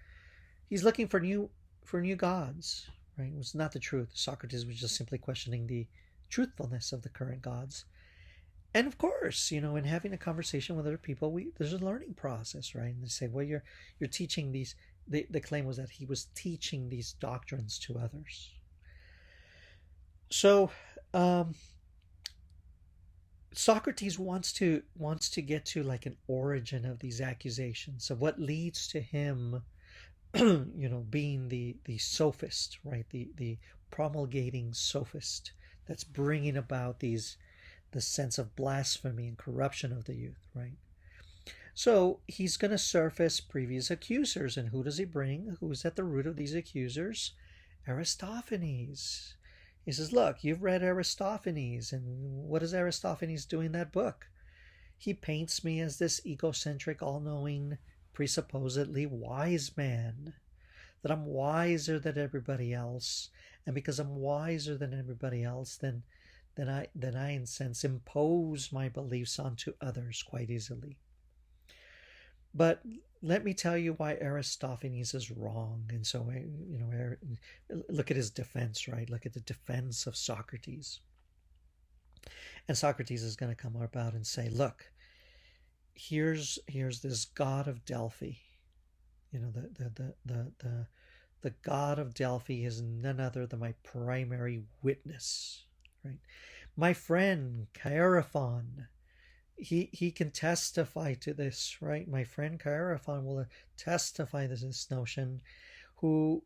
he's looking for new gods, right? It was not the truth. Socrates was just simply questioning the truthfulness of the current gods. And of course, in having a conversation with other people, there's a learning process, right? And they say, well, you're teaching these. The claim was that he was teaching these doctrines to others. So, Socrates wants to get to like an origin of these accusations of what leads to him, being the sophist, right? The promulgating sophist that's bringing about the sense of blasphemy and corruption of the youth, right? So he's going to surface previous accusers, and who does he bring? Who's at the root of these accusers? Aristophanes. He says, look, you've read Aristophanes, and what does Aristophanes do in that book? He paints me as this egocentric, all-knowing, presupposedly wise man, that I'm wiser than everybody else, and because I'm wiser than everybody else, then I in sense impose my beliefs onto others quite easily. But let me tell you why Aristophanes is wrong. And so, look at his defense, right? Look at the defense of Socrates. And Socrates is going to come about and say, look, here's this god of Delphi. The god of Delphi is none other than my primary witness, right? My friend Chaerephon, he can testify to this, right? My friend Chaerephon will testify to this notion. Who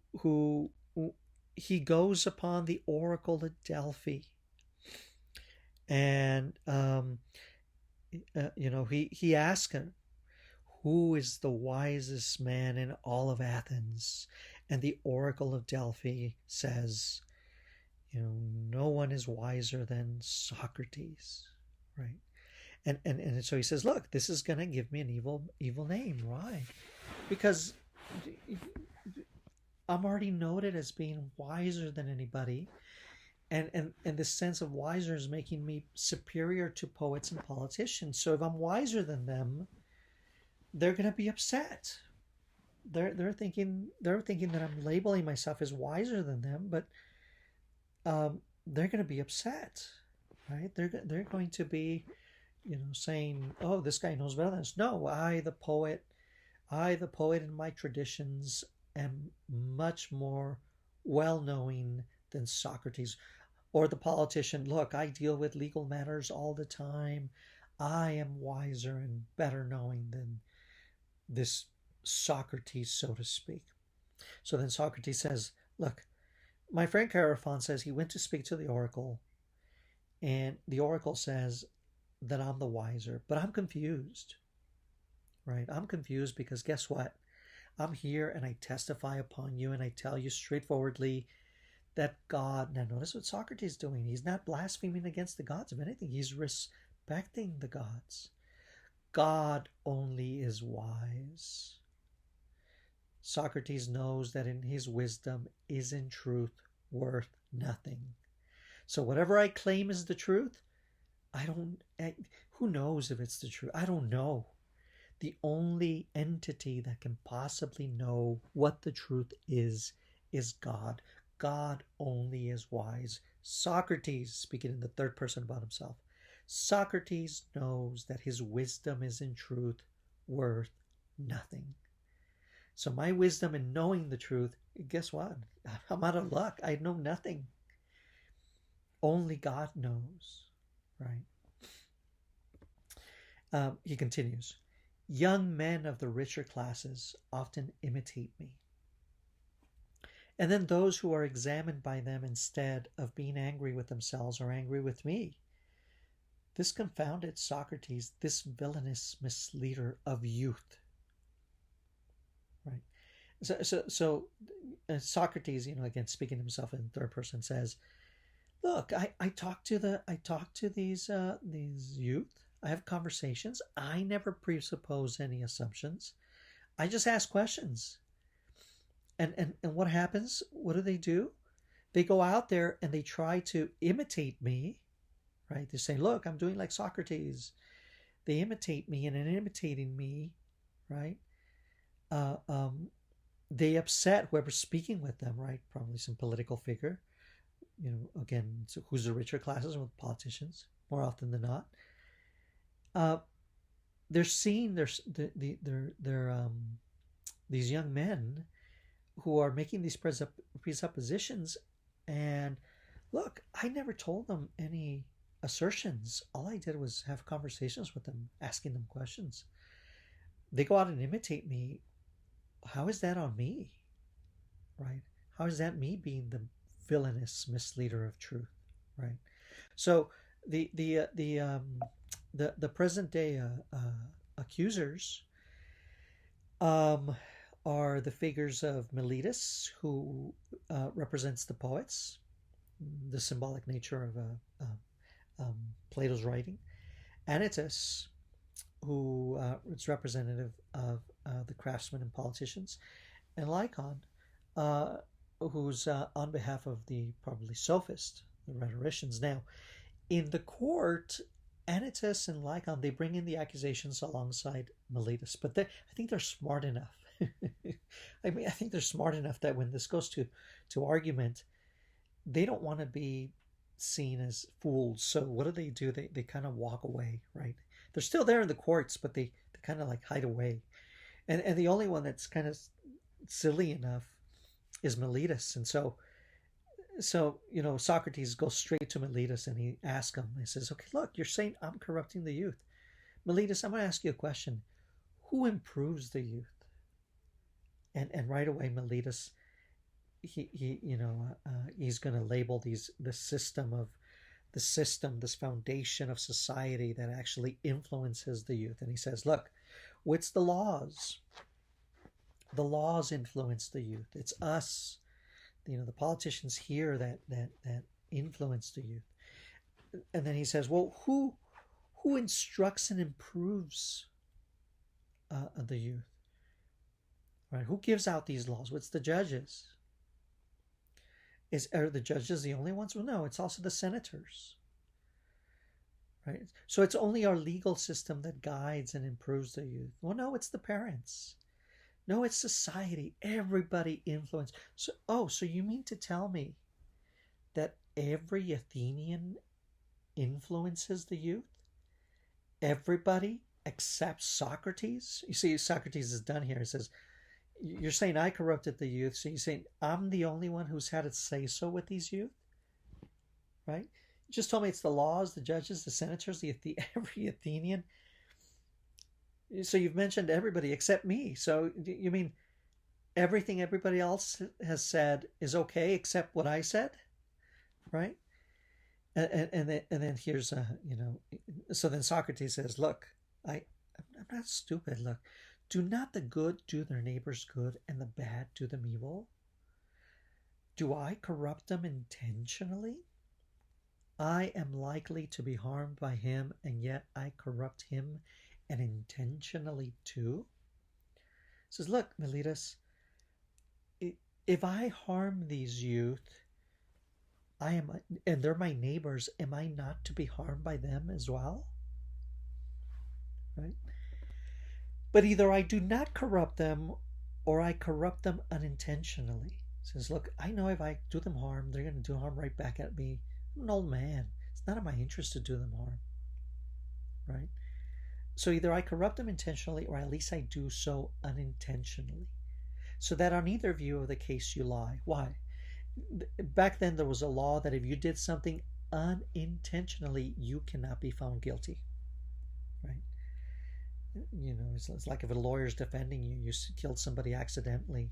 he goes upon the oracle at Delphi, and he asks him, who is the wisest man in all of Athens? And the oracle of Delphi says, no one is wiser than Socrates, right? And so he says, look, this is going to give me an evil name. Why? Because I'm already noted as being wiser than anybody. And this sense of wiser is making me superior to poets and politicians. So if I'm wiser than them, they're going to be upset. They're thinking that I'm labeling myself as wiser than them, but they're going to be upset, right? They're going to be, saying, "Oh, this guy knows better than us." No, I, the poet in my traditions, am much more well-knowing than Socrates, or the politician. Look, I deal with legal matters all the time. I am wiser and better knowing than this Socrates, so to speak. So then Socrates says, look, my friend Chaerephon says he went to speak to the oracle, and the oracle says that I'm the wiser, but I'm confused, right? I'm confused because guess what? I'm here and I testify upon you and I tell you straightforwardly that God, now notice what Socrates is doing. He's not blaspheming against the gods. If anything, he's respecting the gods. God only is wise. Socrates knows that in his wisdom is in truth worth nothing. So whatever I claim is the truth, who knows if it's the truth? I don't know. The only entity that can possibly know what the truth is God. God only is wise. Socrates, speaking in the third person about himself, Socrates knows that his wisdom is in truth worth nothing. So my wisdom in knowing the truth, guess what? I'm out of luck. I know nothing. Only God knows, right? He continues, young men of the richer classes often imitate me. And then those who are examined by them, instead of being angry with themselves, are angry with me. This confounded Socrates, this villainous misleader of youth. Right. So Socrates, again speaking to himself in third person, says, "Look, I talk to these youth. I have conversations. I never presuppose any assumptions. I just ask questions. And what happens? What do? They go out there and they try to imitate me, right? They say, look, I'm doing like Socrates. They imitate me, and in imitating me, right? They upset whoever's speaking with them, right? Probably some political figure. Again, so who's the richer classes with politicians more often than not. They're seeing these young men who are making these presuppositions, and look, I never told them any assertions. All I did was have conversations with them, asking them questions. They go out and imitate me. How is that on me? Right? How is that me being the villainous misleader of truth? Right? So the present day accusers um, are the figures of Meletus, who represents the poets, the symbolic nature of Plato's writing, Anytus, who is representative of the craftsmen and politicians, and Lycon, uh, who's on behalf of the probably sophist, the rhetoricians. Now, in the court, Anytus and Lycon, they bring in the accusations alongside Meletus, but I think they're smart enough. I think they're smart enough that when this goes to argument, they don't want to be seen as fools. So what do? They kind of walk away, right? They're still there in the courts, but they kind of like hide away. And the only one that's kind of silly enough is Meletus. And so Socrates goes straight to Meletus and he asks him, he says, okay, look, you're saying I'm corrupting the youth. Meletus, I'm going to ask you a question. Who improves the youth? And right away, Meletus, he's going to label this system, this foundation of society that actually influences the youth. And he says, look, what's the laws? The laws influence the youth. It's us, the politicians here that influence the youth. And then he says, well, who instructs and improves the youth? Right? Who gives out these laws? What's the judges? Are the judges the only ones? Well, no, it's also the senators. Right? So it's only our legal system that guides and improves the youth. Well, no, it's the parents. No, it's society. Everybody influences. So you mean to tell me that every Athenian influences the youth? Everybody except Socrates? You see, Socrates is done here. He says, you're saying I corrupted the youth, so you're saying I'm the only one who's had a say-so with these youth? Right? You just told me it's the laws, the judges, the senators, every Athenian. So you've mentioned everybody except me. So you mean everything everybody else has said is okay except what I said? Right? And then here's so then Socrates says, look, I'm not stupid. Look, do not the good do their neighbors good and the bad do them evil? Do I corrupt them intentionally? I am likely to be harmed by him, and yet I corrupt him and intentionally too? He says, look, Meletus, if I harm these youth, and they're my neighbors, am I not to be harmed by them as well? Right? But either I do not corrupt them or I corrupt them unintentionally. He says, look, I know if I do them harm, they're going to do harm right back at me. I'm an old man. It's not in my interest to do them harm. Right? So either I corrupt them intentionally or at least I do so unintentionally. So that on either view of the case you lie. Why? Back then there was a law that if you did something unintentionally, you cannot be found guilty. Right? It's like if a lawyer's defending you, you killed somebody accidentally,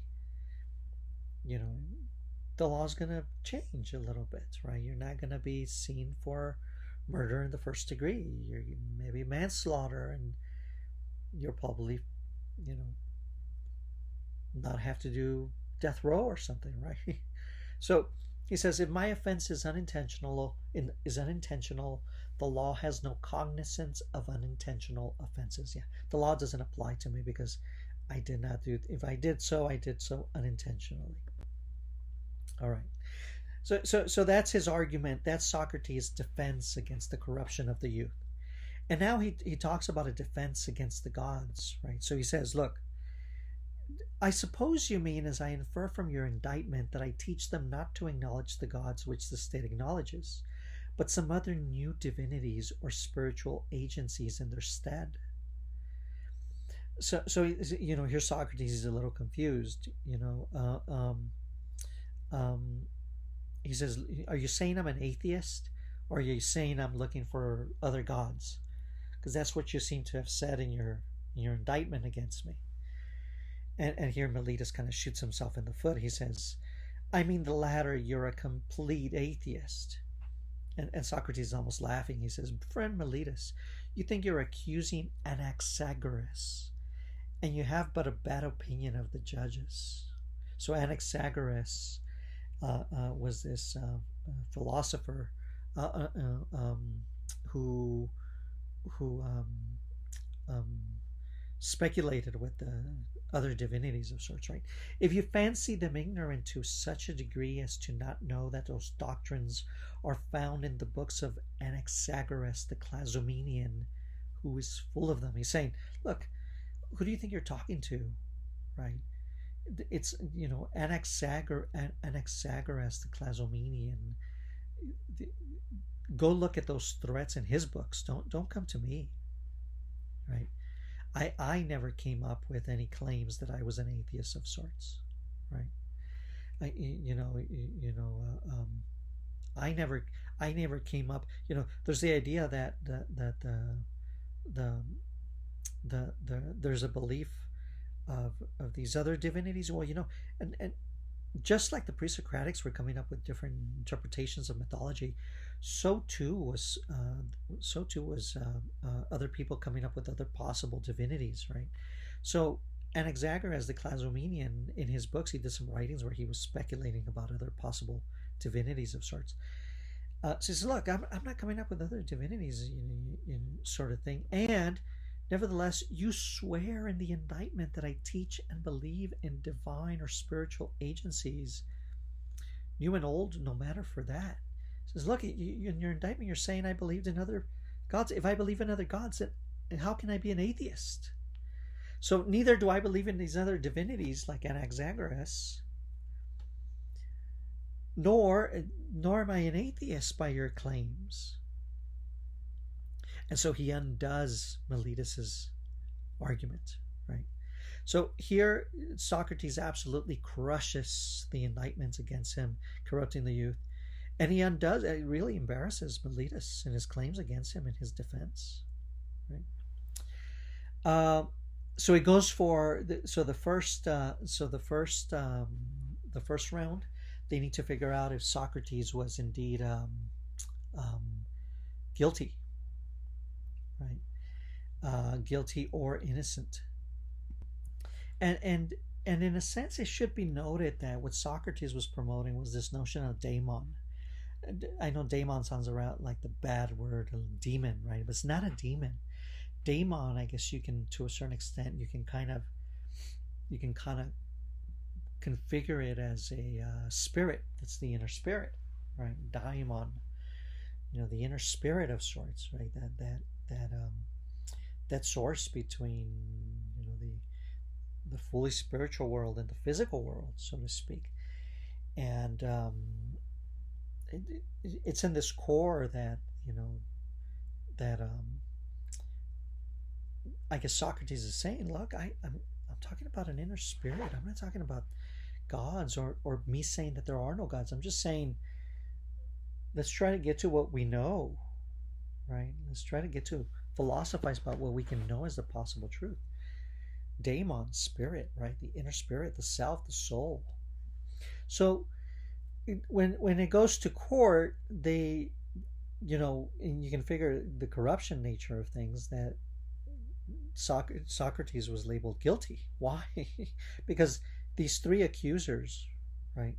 the law's going to change a little bit, right? You're not going to be seen for murder in the first degree. You're maybe manslaughter, and you'll probably, not have to do death row or something, right? So he says, if my offense is unintentional, the law has no cognizance of unintentional offenses. Yeah, the law doesn't apply to me because I did not do. If I did so unintentionally. All right. So that's his argument. That's Socrates' defense against the corruption of the youth. And now he talks about a defense against the gods, right? So he says, look, I suppose you mean, as I infer from your indictment, that I teach them not to acknowledge the gods which the state acknowledges, but some other new divinities or spiritual agencies in their stead. So here Socrates is a little confused. He says, "Are you saying I'm an atheist? Or are you saying I'm looking for other gods? Because that's what you seem to have said in your indictment against me. And here Meletus kind of shoots himself in the foot. He says, I mean the latter, you're a complete atheist. And Socrates is almost laughing. He says, friend Meletus, you think you're accusing Anaxagoras, and you have but a bad opinion of the judges. So Anaxagoras was this philosopher who um, speculated with the other divinities of sorts, right? If you fancy them ignorant to such a degree as to not know that those doctrines are found in the books of Anaxagoras the Clazomenian, who is full of them. He's saying, look, who do you think you're talking to, right? It's, Anaxagoras the Clazomenian. Go look at those threats in his books. Don't come to me, right? I never came up with any claims that I was an atheist of sorts, right? I never came up. There's the idea that there's a belief of these other divinities. Well, and just like the pre-Socratics were coming up with different interpretations of mythology, so too was other people coming up with other possible divinities, right? So Anaxagoras the Clazomenian, in his books, he did some writings where he was speculating about other possible divinities of sorts. So he says, look, I'm not coming up with other divinities, in sort of thing, and nevertheless, you swear in the indictment that I teach and believe in divine or spiritual agencies, new and old, no matter for that. He says, look, in your indictment, you're saying I believed in other gods. If I believe in other gods, then how can I be an atheist? So neither do I believe in these other divinities like Anaxagoras, nor am I an atheist by your claims. And so he undoes Meletus's argument, right? So here Socrates absolutely crushes the indictments against him, corrupting the youth. And he undoes, it really embarrasses Meletus in his claims against him in his defense, right? So he goes for the first round. They need to figure out if Socrates was indeed guilty, right? Guilty or innocent. And in a sense, it should be noted that what Socrates was promoting was this notion of daemon. I know daemon sounds around like the bad word, a demon, right? But it's not a demon. Daemon, I guess you can, to a certain extent, you can kind of configure it as a spirit. It's the inner spirit, right? Daimon, the inner spirit of sorts, right? That source between the fully spiritual world and the physical world, so to speak. And it's in this core that I guess Socrates is saying, look, I'm talking about an inner spirit. I'm not talking about gods or me saying that there are no gods. I'm just saying, let's try to get to what we know, right? Let's try to get to philosophize about what we can know as the possible truth. Daemon, spirit, right? The inner spirit, the self, the soul. So when it goes to court, they, and you can figure the corruption nature of things, that Socrates was labeled guilty. Why? Because these three accusers, right?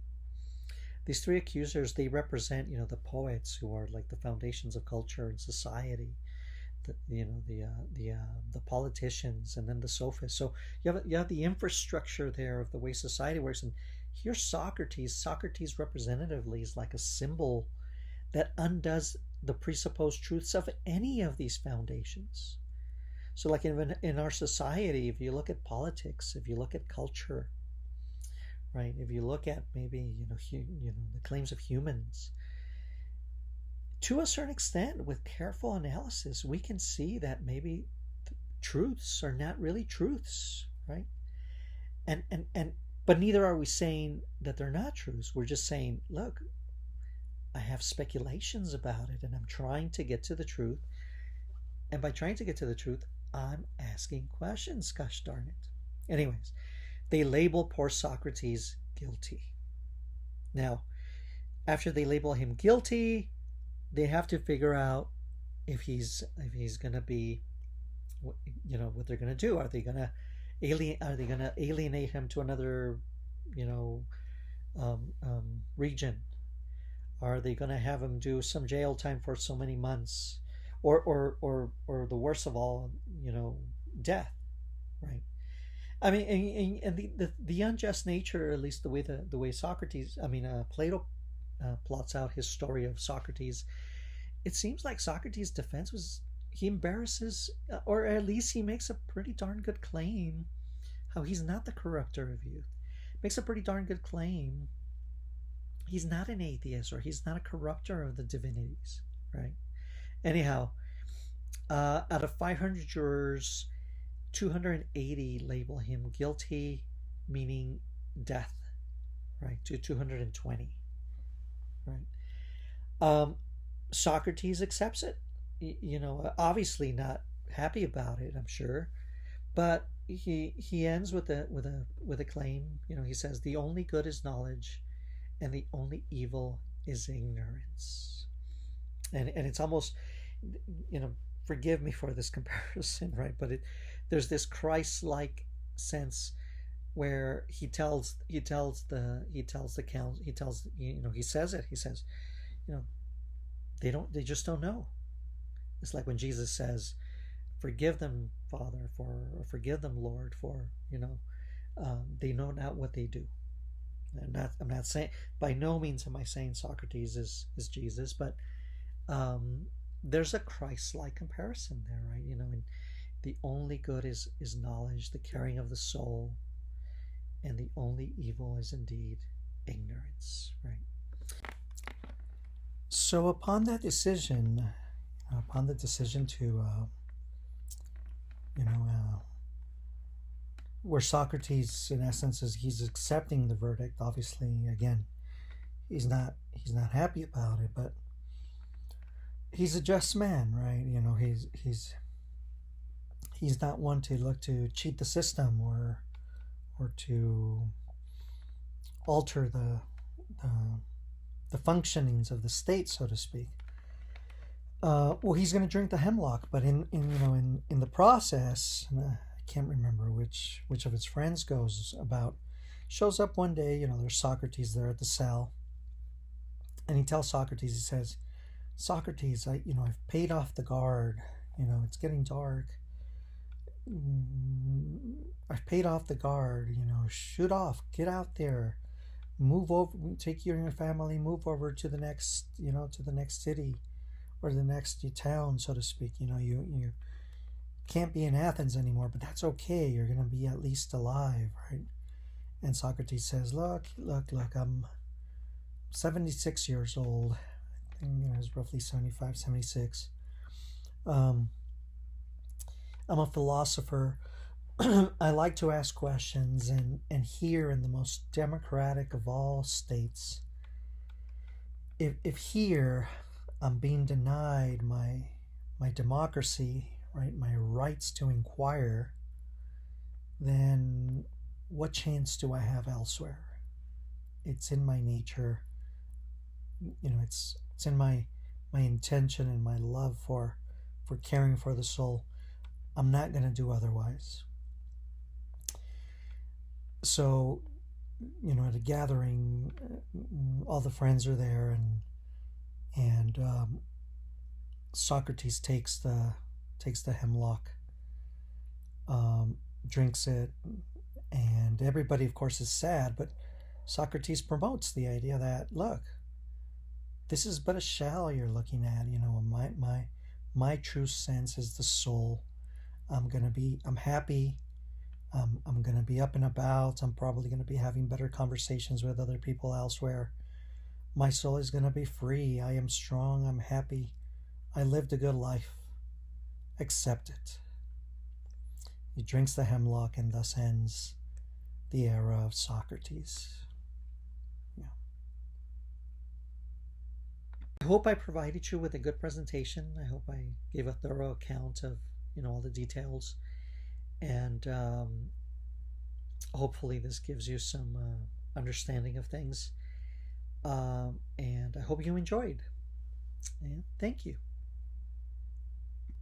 These three accusers, they represent, the poets who are like the foundations of culture and society, the politicians, and then the sophists. So you have the infrastructure there of the way society works. And here Socrates representatively is like a symbol that undoes the presupposed truths of any of these foundations. So like in our society, if you look at politics, if you look at culture, right? If you look at maybe, the claims of humans, to a certain extent, with careful analysis, we can see that maybe truths are not really truths, right? But neither are we saying that they're not truths. We're just saying, look, I have speculations about it, and I'm trying to get to the truth. And by trying to get to the truth, I'm asking questions, gosh darn it. Anyways, they label poor Socrates guilty. Now, after they label him guilty, they have to figure out if he's going to be, what they're going to do. Are they going to alienate him to another, you know, region? Are they going to have him do some jail time for so many months, or the worst of all, death, right? I mean, and the unjust nature, at least the way Socrates, Plato plots out his story of Socrates. It seems like Socrates' defense was he embarrasses, or at least he makes a pretty darn good claim, how he's not the corrupter of youth. Makes a pretty darn good claim. He's not an atheist, or he's not a corrupter of the divinities, right? Anyhow, out of 500 jurors, 280 label him guilty, meaning death, right? To 220, right? Socrates accepts it. Obviously not happy about it, I'm sure, but he ends with a claim. He says the only good is knowledge, and the only evil is ignorance. And it's almost, forgive me for this comparison, right? But there's this Christ-like sense where he says they just don't know. It's like when Jesus says, forgive them, Father, or forgive them, Lord, for they know not what they do. I'm not saying, by no means am I saying Socrates is Jesus, but there's a Christ-like comparison there, right? And the only good is knowledge, the caring of the soul, and the only evil is indeed ignorance, right? So upon the decision to, where Socrates, in essence, he's accepting the verdict. Obviously, again, he's not happy about it, but he's a just man, right? He's not one to look to cheat the system or to alter the functionings of the state, so to speak. Well, he's going to drink the hemlock, but in the process, I can't remember which of his friends shows up one day. There's Socrates there at the cell, and he tells Socrates, he says, Socrates, I've paid off the guard. It's getting dark. I've paid off the guard. Shoot off, get out there, move over, take you and your family, move over to the next, to the next city, or the next town, so to speak. You can't be in Athens anymore, but that's okay. You're going to be at least alive, right? And Socrates says, look, I'm 76 years old. I think I was roughly 75, 76. I'm a philosopher. I like to ask questions, and here in the most democratic of all states, if here I'm being denied my democracy, right, my rights to inquire, then what chance do I have elsewhere? It's in my nature. It's in my intention and my love for caring for the soul. I'm not going to do otherwise. So, at a gathering, all the friends are there, and Socrates takes the hemlock, drinks it, and everybody, of course, is sad. But Socrates promotes the idea that, look, this is but a shell you're looking at. My true sense is the soul. I'm happy. I'm going to be up and about. I'm probably going to be having better conversations with other people elsewhere. My soul is going to be free. I am strong. I'm happy. I lived a good life. Accept it. He drinks the hemlock, and thus ends the era of Socrates. I hope I provided you with a good presentation. I hope I gave a thorough account of all the details, and hopefully this gives you some understanding of things. And I hope you enjoyed. And thank you.